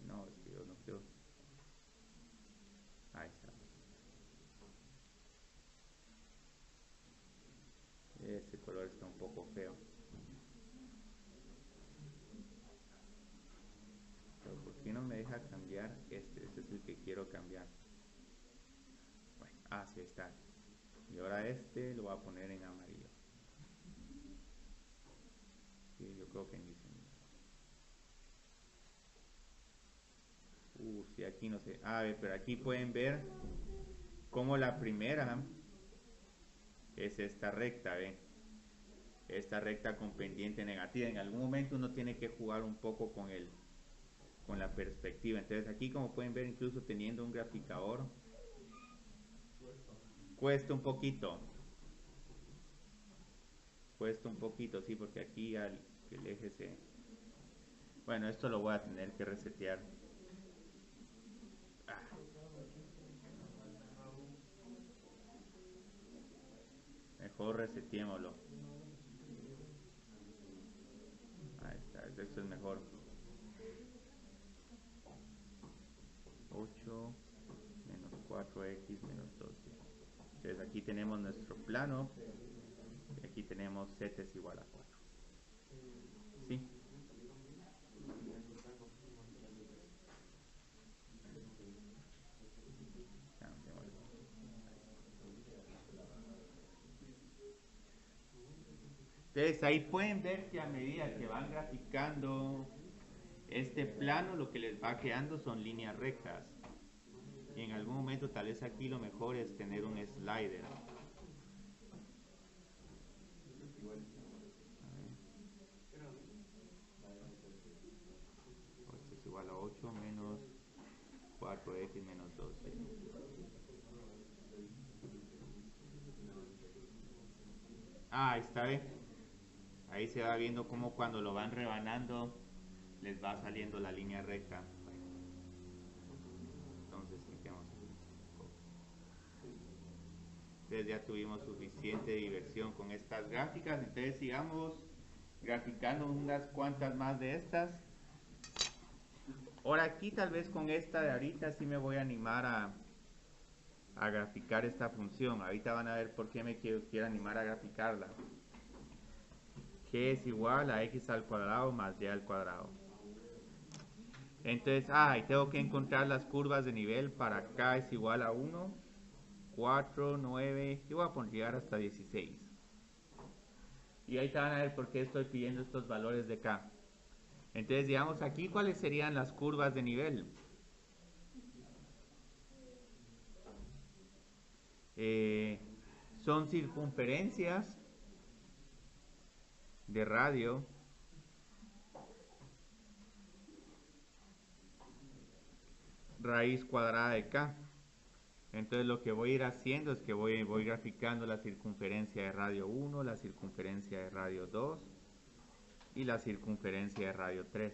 No, es que yo no quiero. Ahí está. Este color está un poco feo. Pero ¿por qué no me deja cambiar este? Este es el que quiero cambiar. Bueno, sí está. Y ahora este lo voy a poner en amarillo. Sí, yo creo que ni se mira. Sí, aquí no sé. Pero aquí pueden ver cómo la primera es esta recta, ¿ven? Esta recta con pendiente negativa. En algún momento uno tiene que jugar un poco con la perspectiva. Entonces aquí, como pueden ver, incluso teniendo un graficador, cuesta un poquito. Puesto un poquito, sí, porque aquí el eje se... Bueno, esto lo voy a tener que resetear. Ah, mejor reseteémoslo. Ahí está, esto es mejor. 8 menos 4x menos 12. Entonces aquí tenemos nuestro plano. Y aquí tenemos z es igual a 4. ¿Sí? Entonces ahí pueden ver que a medida que van graficando este plano, lo que les va quedando son líneas rectas. Y en algún momento tal vez aquí lo mejor es tener un slider. Esto es igual a 8 menos 4x menos 12. Ah, ahí está, ¿eh? Ahí se va viendo cómo cuando lo van rebanando les va saliendo la línea recta. Entonces cliquemos aquí. Entonces ya tuvimos suficiente diversión con estas gráficas. Entonces sigamos graficando unas cuantas más de estas. Ahora aquí tal vez con esta de ahorita sí me voy a animar a graficar esta función. Ahorita van a ver por qué me quiero animar a graficarla. G es igual a x al cuadrado más y al cuadrado. Entonces, y tengo que encontrar las curvas de nivel para k es igual a 1, 4, 9, y voy a poner llegar hasta 16. Y ahí te van a ver por qué estoy pidiendo estos valores de k. Entonces, digamos aquí, ¿cuáles serían las curvas de nivel? Son circunferencias de radio raíz cuadrada de k. Entonces lo que voy a ir haciendo es que voy graficando la circunferencia de radio 1, la circunferencia de radio 2 y la circunferencia de radio 3.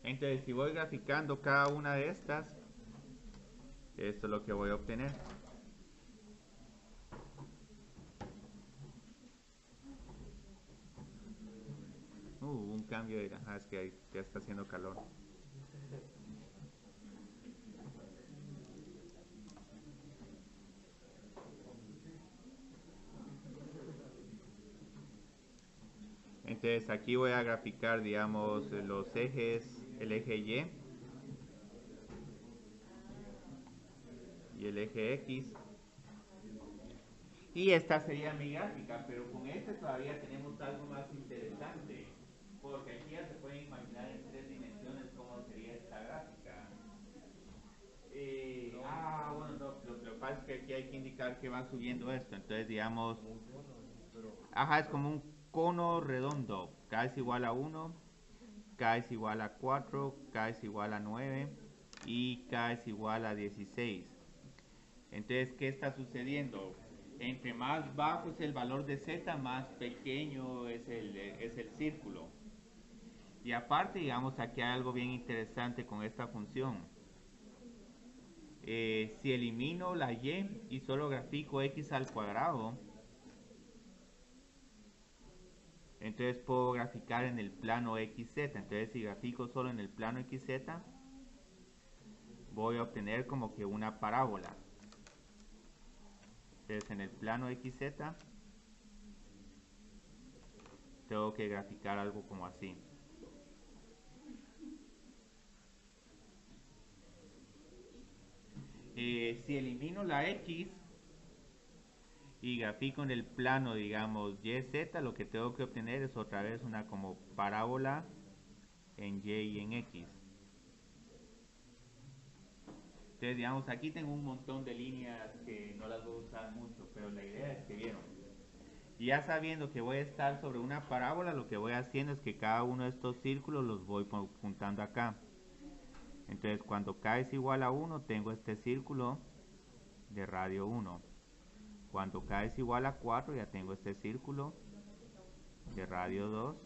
Entonces si voy graficando cada una de estas, esto es lo que voy a obtener. Un cambio de... es que ahí ya está haciendo calor. Entonces aquí voy a graficar, digamos, los ejes, el eje y el eje X. Y esta sería mi gráfica, pero con este todavía tenemos algo más interesante, porque aquí ya se pueden imaginar en 3 dimensiones cómo sería esta gráfica. Bueno, no, lo que pasa es que aquí hay que indicar que va subiendo esto, entonces digamos, es como un cono redondo, k es igual a 1, k es igual a 4, k es igual a 9 y k es igual a 16. Entonces, ¿qué está sucediendo? Entre más bajo es el valor de z, más pequeño es el círculo. Y aparte, digamos, aquí hay algo bien interesante con esta función. Si elimino la y solo grafico x al cuadrado, entonces puedo graficar en el plano xz. Entonces, si grafico solo en el plano xz, voy a obtener como que una parábola. Entonces, en el plano xz tengo que graficar algo como así. Si elimino la x y grafico en el plano, digamos, YZ, lo que tengo que obtener es otra vez una como parábola en Y y en X. Entonces, digamos, aquí tengo un montón de líneas que no las voy a usar mucho, pero la idea es que vieron. Y ya sabiendo que voy a estar sobre una parábola, lo que voy haciendo es que cada uno de estos círculos los voy juntando acá. Entonces cuando k es igual a 1, tengo este círculo de radio 1. Cuando k es igual a 4, ya tengo este círculo de radio 2.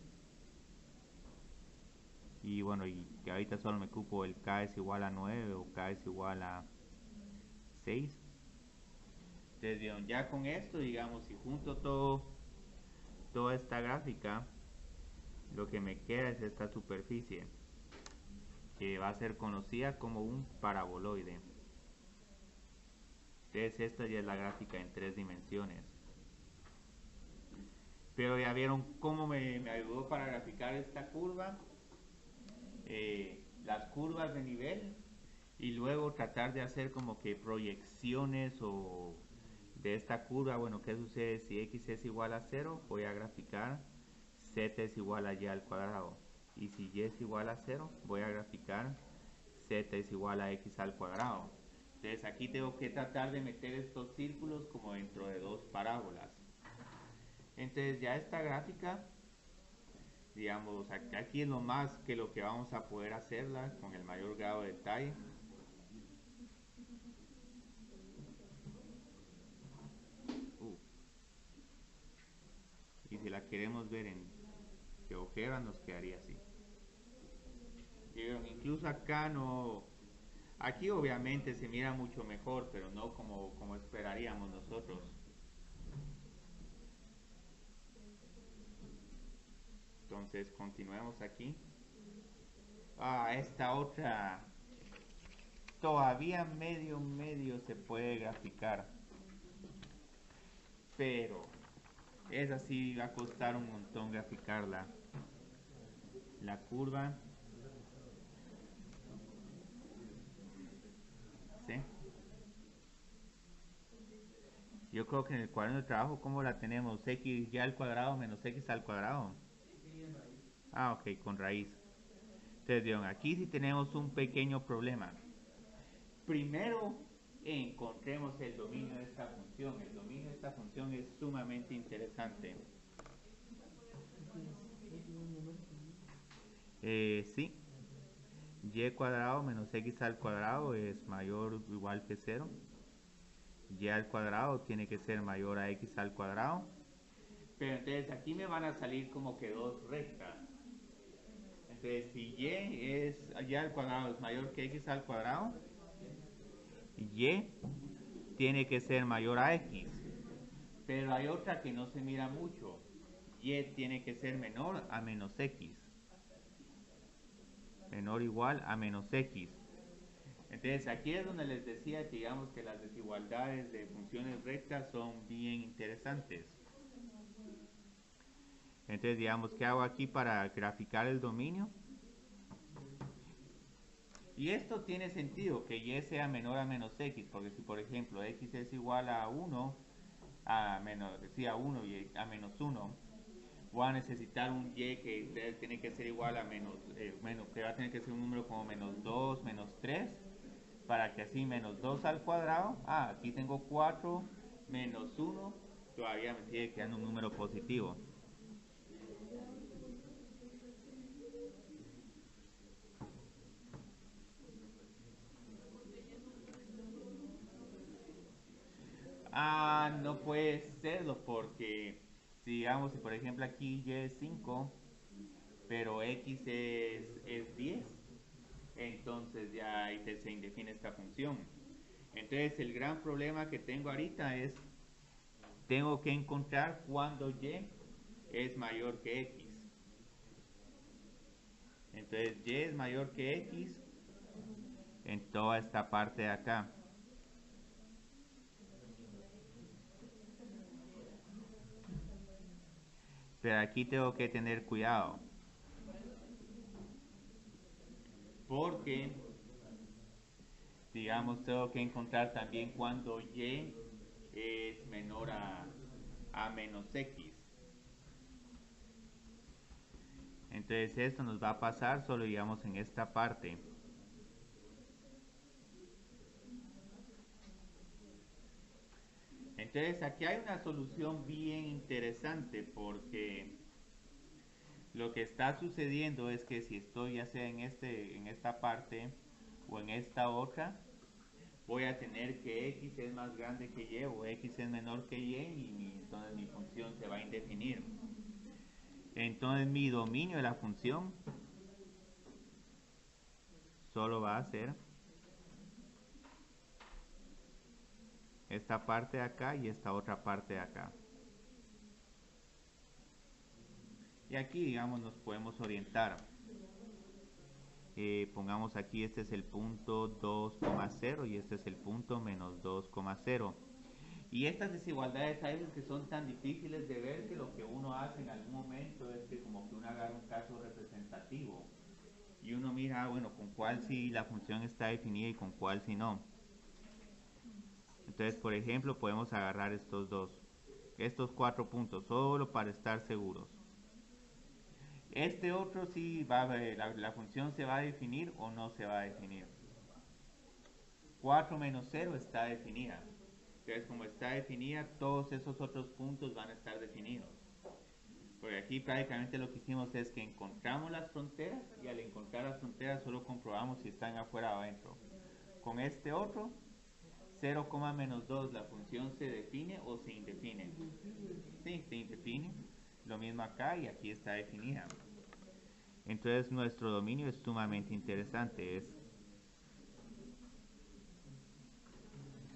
Y bueno, y que ahorita solo me ocupo el k es igual a 9 o k es igual a 6. Entonces ya con esto, digamos, si junto toda esta gráfica, lo que me queda es esta superficie, que va a ser conocida como un paraboloide. Entonces esta ya es la gráfica en 3 dimensiones. Pero ya vieron cómo me ayudó para graficar esta curva, las curvas de nivel, y luego tratar de hacer como que proyecciones o de esta curva. Bueno, ¿qué sucede si x es igual a 0? Voy a graficar z es igual a y al cuadrado. Y si y es igual a 0, voy a graficar z es igual a x al cuadrado. Entonces aquí tengo que tratar de meter estos círculos como dentro de dos parábolas. Entonces ya esta gráfica, digamos, aquí es lo más que lo que vamos a poder hacerla con el mayor grado de detalle. Y si la queremos ver en GeoGebra nos quedaría así. Incluso acá no, aquí obviamente se mira mucho mejor, pero no como esperaríamos nosotros. Entonces continuemos aquí. Esta otra todavía medio se puede graficar, pero esa sí va a costar un montón graficarla. La curva, ¿sí? Yo creo que en el cuaderno de trabajo, ¿cómo la tenemos? X ya al cuadrado menos x al cuadrado. Ok, con raíz. Entonces, aquí sí tenemos un pequeño problema. Primero, encontremos el dominio de esta función. El dominio de esta función es sumamente interesante. Sí. Y cuadrado menos x al cuadrado es mayor o igual que 0. Y al cuadrado tiene que ser mayor a x al cuadrado. Pero entonces aquí me van a salir como que dos rectas. Entonces si y al cuadrado es mayor que x al cuadrado, y tiene que ser mayor a x. Pero hay otra que no se mira mucho. Y tiene que ser menor a menos x. Menor o igual a menos x. Entonces aquí es donde les decía que digamos que las desigualdades de funciones rectas son bien interesantes. Entonces digamos, ¿qué hago aquí para graficar el dominio? Y esto tiene sentido, que y sea menor a menos x, porque si por ejemplo x es igual a 1, a menos, sí, a 1 y a menos 1, voy a necesitar un y que tiene que ser igual a menos, que va a tener que ser un número como menos 2, menos 3, para que así menos 2 al cuadrado, aquí tengo 4, menos 1, todavía me sigue quedando un número positivo. No puede serlo porque, si digamos, si por ejemplo aquí y es 5, pero x es 10, entonces ya ahí se indefine esta función. Entonces el gran problema que tengo ahorita es, tengo que encontrar cuando y es mayor que x. Entonces y es mayor que x en toda esta parte de acá. Pero aquí tengo que tener cuidado, porque digamos tengo que encontrar también cuando y es menor a menos x. Entonces esto nos va a pasar solo digamos en esta parte. Entonces Entonces aquí hay una solución bien interesante porque lo que está sucediendo es que si estoy ya sea en esta parte o en esta otra, voy a tener que x es más grande que y o x es menor que y entonces mi función se va a indefinir. Entonces mi dominio de la función solo va a ser esta parte de acá y esta otra parte de acá. Y aquí, digamos, nos podemos orientar. Pongamos aquí, este es el punto 2,0 y este es el punto menos 2,0. Y estas desigualdades a veces que son tan difíciles de ver que lo que uno hace en algún momento es que como que uno agarra un caso representativo y uno mira, bueno, con cuál sí la función está definida y con cuál sí no. Entonces, por ejemplo, podemos agarrar estos 4 puntos, solo para estar seguros. Este otro sí va a ver, la función se va a definir o no se va a definir. 4 menos 0 está definida. Entonces, como está definida, todos esos otros puntos van a estar definidos. Porque aquí prácticamente lo que hicimos es que encontramos las fronteras y al encontrar las fronteras solo comprobamos si están afuera o adentro. Con este otro, 0, menos 2, la función se define o se indefine. Sí, se indefine. Lo mismo acá y aquí está definida. Entonces nuestro dominio es sumamente interesante.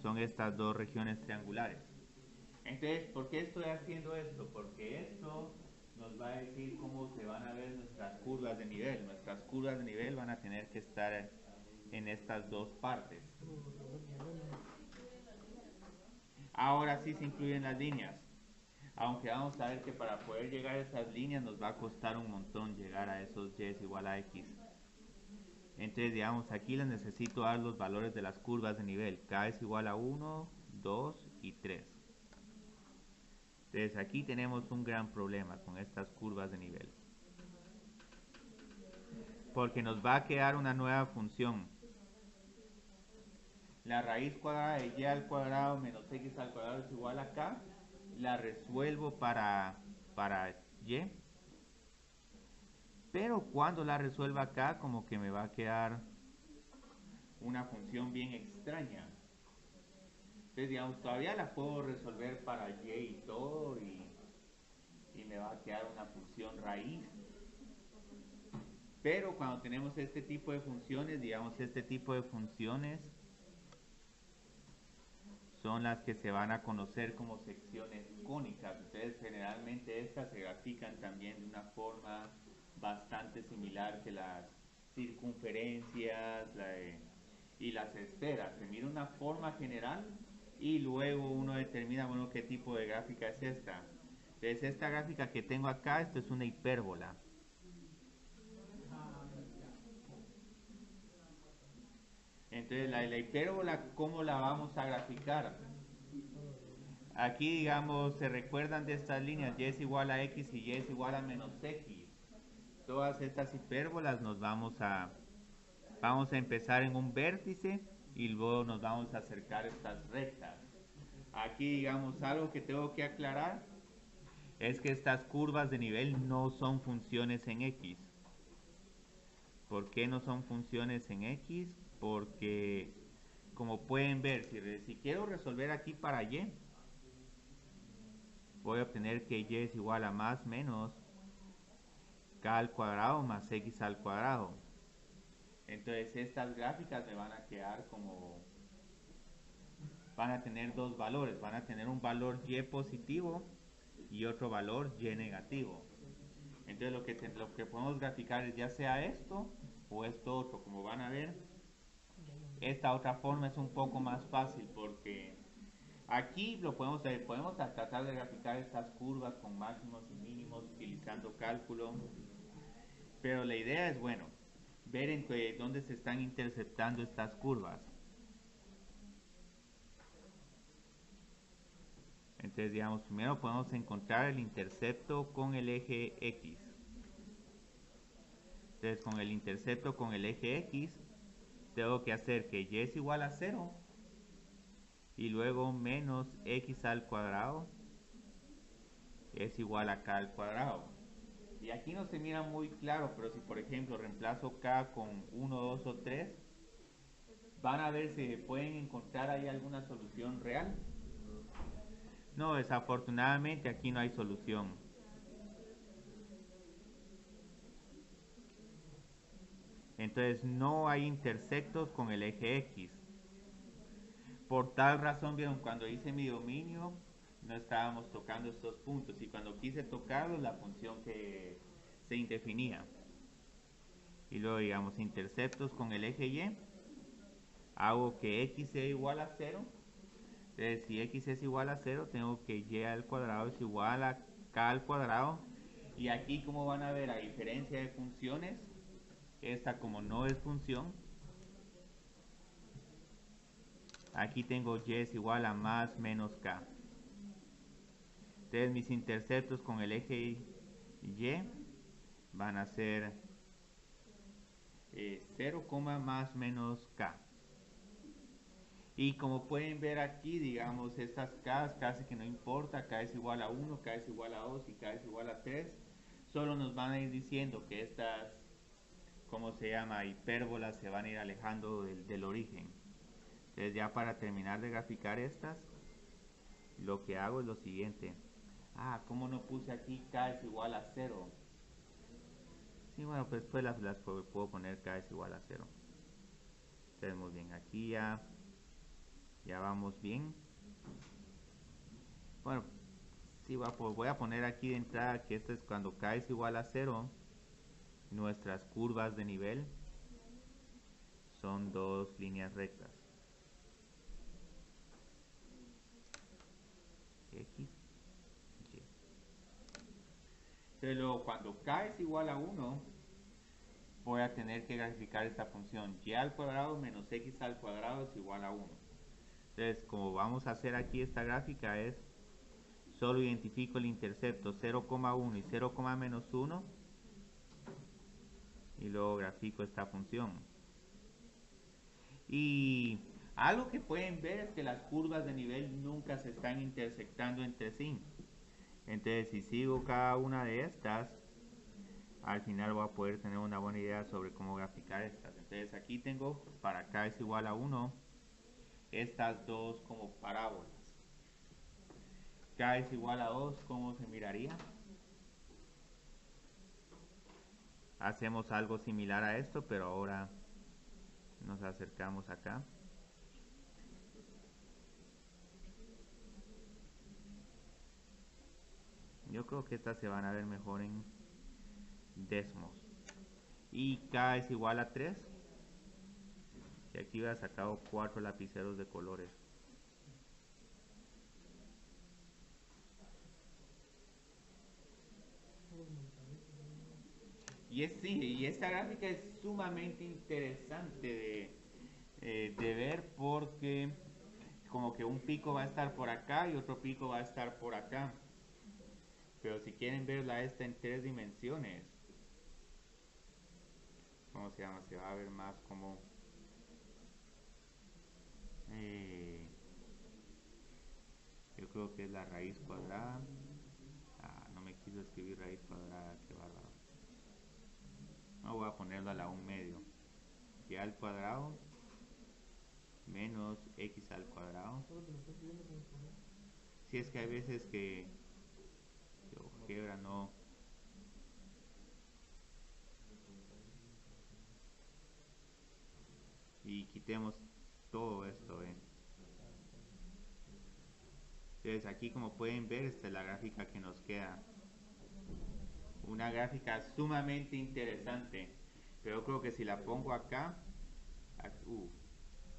Son estas dos regiones triangulares. Entonces, ¿por qué estoy haciendo esto? Porque esto nos va a decir cómo se van a ver nuestras curvas de nivel. Nuestras curvas de nivel van a tener que estar en estas dos partes. Ahora sí se incluyen las líneas. Aunque vamos a ver que para poder llegar a esas líneas nos va a costar un montón llegar a esos y es igual a x. Entonces, digamos, aquí les necesito dar los valores de las curvas de nivel. K es igual a 1, 2 y 3. Entonces, aquí tenemos un gran problema con estas curvas de nivel. Porque nos va a quedar una nueva función. La raíz cuadrada de y al cuadrado menos x al cuadrado es igual a k. La resuelvo para y. Pero cuando la resuelva acá, como que me va a quedar una función bien extraña. Entonces, digamos, todavía la puedo resolver para y y todo y me va a quedar una función raíz. Pero cuando tenemos este tipo de funciones, digamos, este tipo de funciones son las que se van a conocer como secciones cónicas. Entonces, generalmente estas se grafican también de una forma bastante similar que las circunferencias y las esferas. Se mira una forma general y luego uno determina, bueno, qué tipo de gráfica es esta. Entonces, esta gráfica que tengo acá, esto es una hipérbola. Entonces, la hipérbola, ¿cómo la vamos a graficar? Aquí, digamos, se recuerdan de estas líneas, y es igual a x y y es igual a menos x. Todas estas hipérbolas vamos a empezar en un vértice y luego nos vamos a acercar a estas rectas. Aquí, digamos, algo que tengo que aclarar es que estas curvas de nivel no son funciones en x. ¿Por qué no son funciones en x? Porque, como pueden ver, si quiero resolver aquí para y, voy a obtener que y es igual a más menos k al cuadrado más x al cuadrado. Entonces estas gráficas me van a quedar como, van a tener dos valores, van a tener un valor y positivo y otro valor y negativo. Entonces lo que podemos graficar es ya sea esto o esto otro. Como van a ver, esta otra forma es un poco más fácil porque aquí lo podemos tratar de graficar estas curvas con máximos y mínimos utilizando cálculo. Pero la idea es, bueno, ver en dónde se están interceptando estas curvas. Entonces, digamos, primero podemos encontrar el intercepto con el eje X. Entonces, con el intercepto con el eje X, tengo que hacer que y es igual a 0 y luego menos x al cuadrado es igual a k al cuadrado. Y aquí no se mira muy claro, pero si por ejemplo reemplazo k con 1, 2 o 3, van a ver si pueden encontrar ahí alguna solución real. No, desafortunadamente aquí no hay solución. Entonces no hay intersectos con el eje X. Por tal razón, vieron, cuando hice mi dominio no estábamos tocando estos puntos y cuando quise tocarlos la función que se indefinía. Y luego digamos interceptos con el eje Y, hago que X sea igual a 0. Entonces si X es igual a 0 tengo que Y al cuadrado es igual a K al cuadrado. Y aquí, como van a ver, a diferencia de funciones, esta como no es función, aquí tengo Y es igual a más menos K. Entonces mis interceptos con el eje Y van a ser 0, más menos K. Y como pueden ver aquí, digamos, estas K casi que no importa, K es igual a 1, K es igual a 2 y K es igual a 3. Solo nos van a ir diciendo que estas, ¿cómo se llama?, hipérbolas se van a ir alejando del origen. Entonces ya para terminar de graficar estas, lo que hago es lo siguiente. ¿Cómo no puse aquí K es igual a 0? Sí, bueno, pues después las puedo poner K es igual a 0. Entonces muy bien, aquí ya vamos bien. Bueno, sí, voy a poner aquí de entrada que esto es cuando K es igual a 0. Nuestras curvas de nivel son dos líneas rectas. X, Y. Entonces luego cuando K es igual a 1, voy a tener que graficar esta función. Y al cuadrado menos X al cuadrado es igual a 1. Entonces, como vamos a hacer aquí esta gráfica es, solo identifico el intercepto 0,1 y 0, menos 1 y luego grafico esta función. Y algo que pueden ver es que las curvas de nivel nunca se están intersectando entre sí. Entonces, si sigo cada una de estas, al final voy a poder tener una buena idea sobre cómo graficar estas. Entonces, aquí tengo, para K es igual a 1, estas dos como parábolas. K es igual a 2, ¿cómo se miraría? Hacemos algo similar a esto, pero ahora nos acercamos acá. Yo creo que estas se van a ver mejor en Desmos. Y K es igual a 3. Y aquí voy a sacar 4 lapiceros de colores. Y esta gráfica es sumamente interesante de ver porque como que un pico va a estar por acá y otro pico va a estar por acá. Pero si quieren verla esta en 3 dimensiones, ¿cómo se llama? Se va a ver más como yo creo que es la raíz cuadrada. No me quiso escribir raíz cuadrada, qué bárbaro. No, voy a ponerlo a la 1 medio. Y al cuadrado menos x al cuadrado. Si es que hay veces que ojebra no. Y quitemos todo esto, Entonces aquí, como pueden ver, esta es la gráfica que nos queda. Una gráfica sumamente interesante. Pero yo creo que si la pongo acá,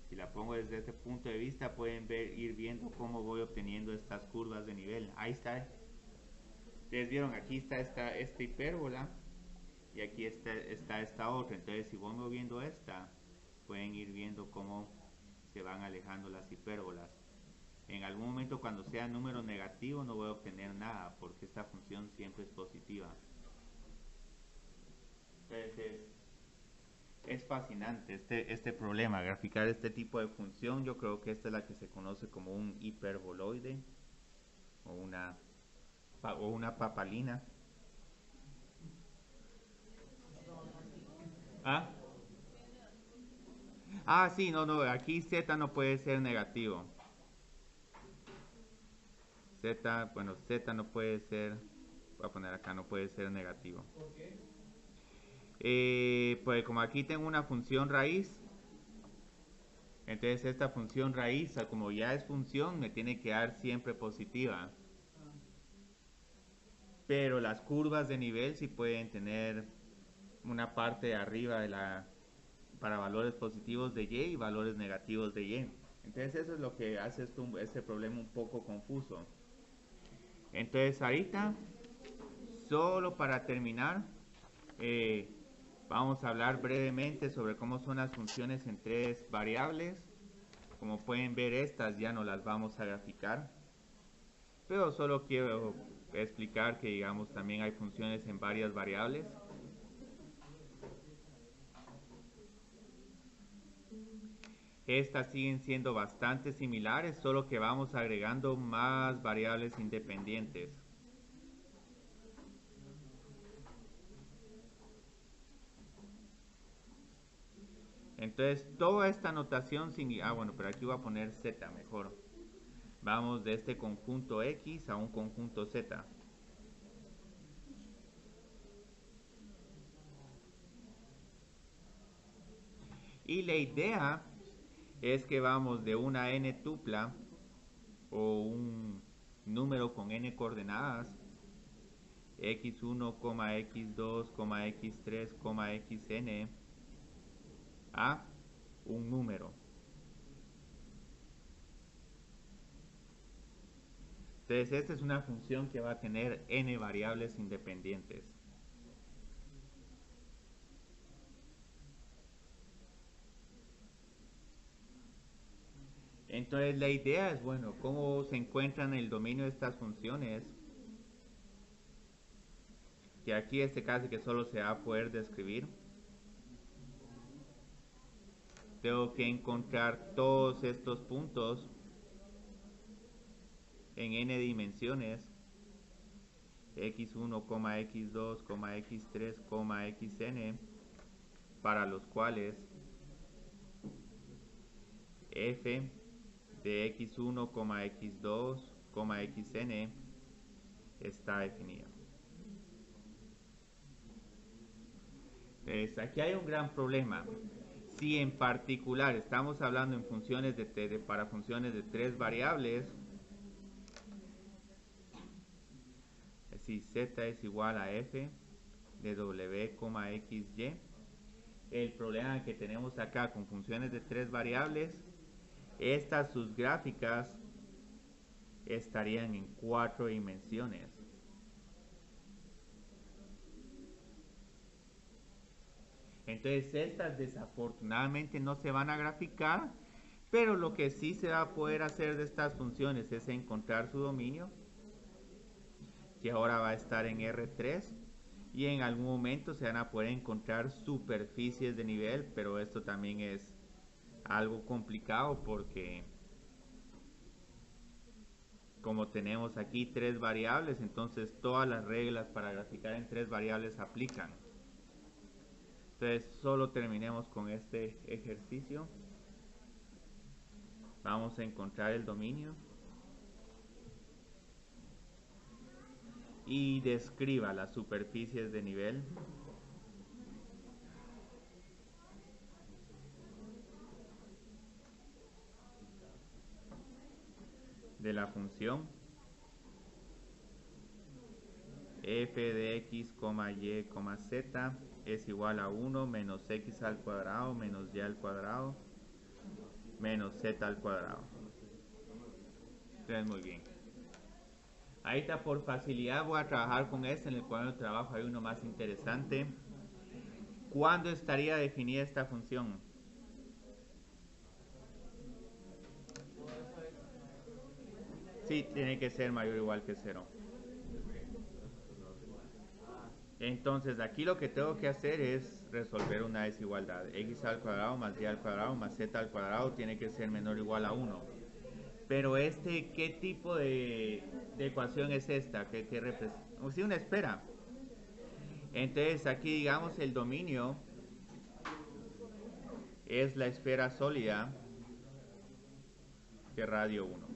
si la pongo desde este punto de vista, pueden ir viendo cómo voy obteniendo estas curvas de nivel. Ahí está. Ustedes vieron, aquí está esta hipérbola y aquí está esta otra. Entonces, si voy moviendo esta, pueden ir viendo cómo se van alejando las hipérbolas. En algún momento, cuando sea número negativo, no voy a obtener nada porque esta función siempre es positiva. Entonces, Es fascinante este problema, graficar este tipo de función. Yo creo que esta es la que se conoce como un hiperboloide o una papalina. ¿Ah? Ah, sí, no, aquí z no puede ser negativo. Z no puede ser, voy a poner acá, no puede ser negativo. ¿Por qué? Pues como aquí tengo una función raíz, entonces esta función raíz, como ya es función, me tiene que dar siempre positiva. Ah, Pero las curvas de nivel sí pueden tener una parte de arriba para valores positivos de y valores negativos de y. Entonces eso es lo que hace este problema un poco confuso. Entonces ahorita, solo para terminar, eh, vamos a hablar brevemente sobre cómo son las funciones en tres variables. Como pueden ver, estas ya no las vamos a graficar, pero solo quiero explicar que digamos también hay funciones en varias variables. Estas siguen siendo bastante similares, solo que vamos agregando más variables independientes. Entonces, toda esta notación bueno, pero aquí voy a poner z mejor. Vamos de este conjunto X a un conjunto Z. Y la idea es que vamos de una n tupla o un número con n coordenadas, x1, x2, x3, xn, a un número. Entonces, esta es una función que va a tener n variables independientes. Entonces, la idea es, bueno, cómo se encuentran en el dominio de estas funciones. Que aquí este caso que solo se va a poder describir. Tengo que encontrar todos estos puntos en n dimensiones. x1, x2, x3, xn, para los cuales f de x1, x2, xn está definida. Entonces, aquí hay un gran problema. Si en particular estamos hablando en funciones para funciones de tres variables, si z es igual a f de w, xy, el problema que tenemos acá con funciones de tres variables, sus gráficas estarían en 4 dimensiones. Entonces estas desafortunadamente no se van a graficar, pero lo que sí se va a poder hacer de estas funciones es encontrar su dominio, que ahora va a estar en R3, y en algún momento se van a poder encontrar superficies de nivel, pero esto también es algo complicado porque como tenemos aquí tres variables, entonces todas las reglas para graficar en tres variables aplican. Entonces solo terminemos con este ejercicio. Vamos a encontrar el dominio y describa las superficies de nivel de la función f de x, y, z es igual a 1 menos x al cuadrado menos y al cuadrado menos z al cuadrado. Entonces, muy bien. Ahorita por facilidad voy a trabajar con este. En el cuadro de trabajo hay uno más interesante. ¿Cuándo estaría definida esta función? Sí, tiene que ser mayor o igual que 0. Entonces aquí lo que tengo que hacer es resolver una desigualdad. X al cuadrado más y al cuadrado más z al cuadrado tiene que ser menor o igual a 1. Pero ¿qué tipo de ecuación es esta? ¿Qué representa? O sea, una esfera. Entonces aquí digamos el dominio es la esfera sólida de radio 1.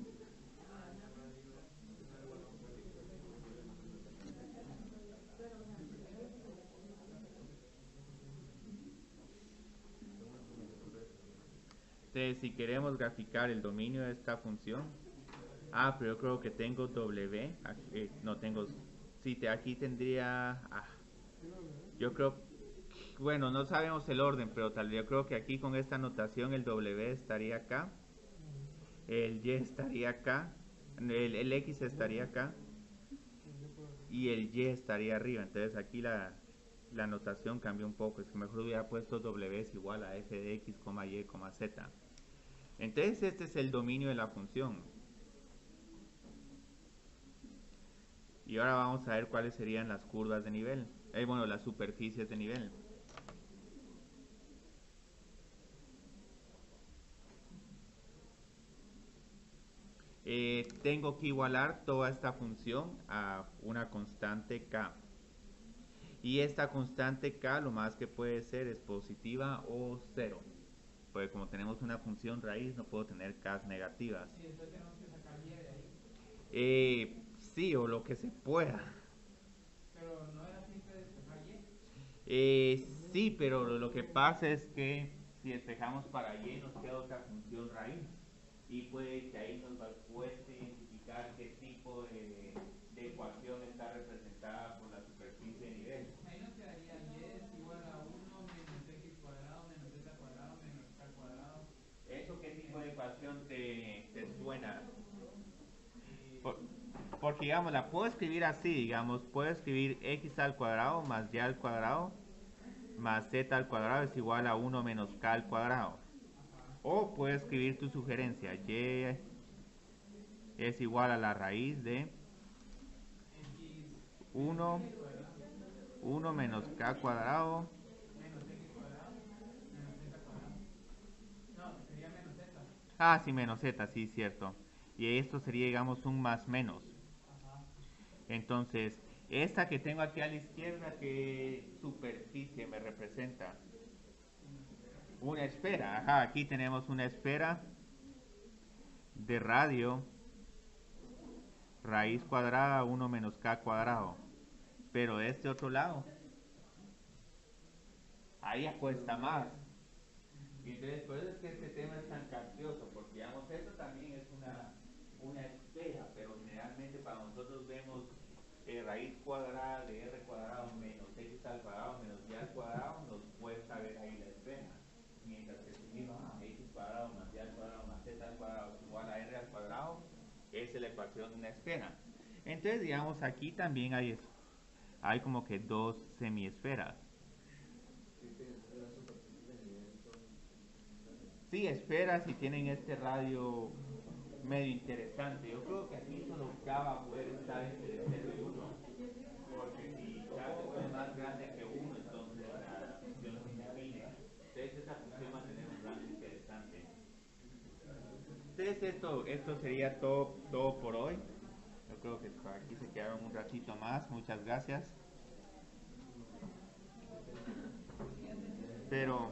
Entonces si queremos graficar el dominio de esta función, pero yo creo que tengo W, no tengo, sí, aquí tendría, yo creo, bueno, no sabemos el orden, pero tal vez yo creo que aquí con esta notación el W estaría acá, el Y estaría acá, el X estaría acá y el Y estaría arriba. Entonces aquí la notación cambia un poco, es que mejor hubiera puesto W es igual a f de x, y, z. Entonces este es el dominio de la función. Y ahora vamos a ver cuáles serían las curvas de nivel. Bueno, las superficies de nivel. Tengo que igualar toda esta función a una constante k. Y esta constante k lo más que puede ser es positiva o cero. Porque como tenemos una función raíz no puedo tener k negativas. Y después tenemos que sacar y de ahí. Sí, o lo que se pueda. Pero no era simple despejar Sí, pero lo que pasa es que si despejamos para y nos queda otra función raíz. Y puede que ahí nos cueste identificar qué tipo de ecuación está representada por la superficie de nivel. ahí nos quedaría y es igual a 1 menos x cuadrado menos z cuadrado menos k cuadrado. ¿Eso qué tipo de ecuación te suena? Por- Porque digamos, la puedo escribir así, digamos, puedo escribir x al cuadrado más y al cuadrado más z al cuadrado es igual a 1 menos k al cuadrado. O puedo escribir tu sugerencia, y es igual a la raíz de 1, 1 menos k cuadrado. Menos x cuadrado menos z cuadrado. No, sería menos z. Sí, menos z, sí, cierto. Y esto sería, digamos, un más menos. Ajá. Entonces, esta que tengo aquí a la izquierda, ¿qué superficie me representa? Una esfera. Aquí tenemos una esfera de radio raíz cuadrada 1 menos k cuadrado. Pero de este otro lado, ahí cuesta más. Y entonces, por eso es que este tema es tan capcioso, porque digamos, esto también es una esfera, pero generalmente para nosotros vemos raíz cuadrada de r cuadrado menos x al cuadrado menos y al cuadrado, nos cuesta ver ahí la esfera. Mientras que si miro x cuadrado más y al cuadrado más z al cuadrado es igual a r al cuadrado, esa es la ecuación de una esfera. Entonces, digamos, aquí también hay como que dos semiesferas. Sí, esferas y tienen este radio medio interesante. Yo creo que aquí solo K va a poder estar entre 0 y 1. Porque si K se pone más grande que 1, entonces la función se define. Entonces esta función va a tener un rango interesante. Entonces esto sería todo por hoy. Yo creo que por aquí se quedaron un ratito más. Muchas gracias. Pero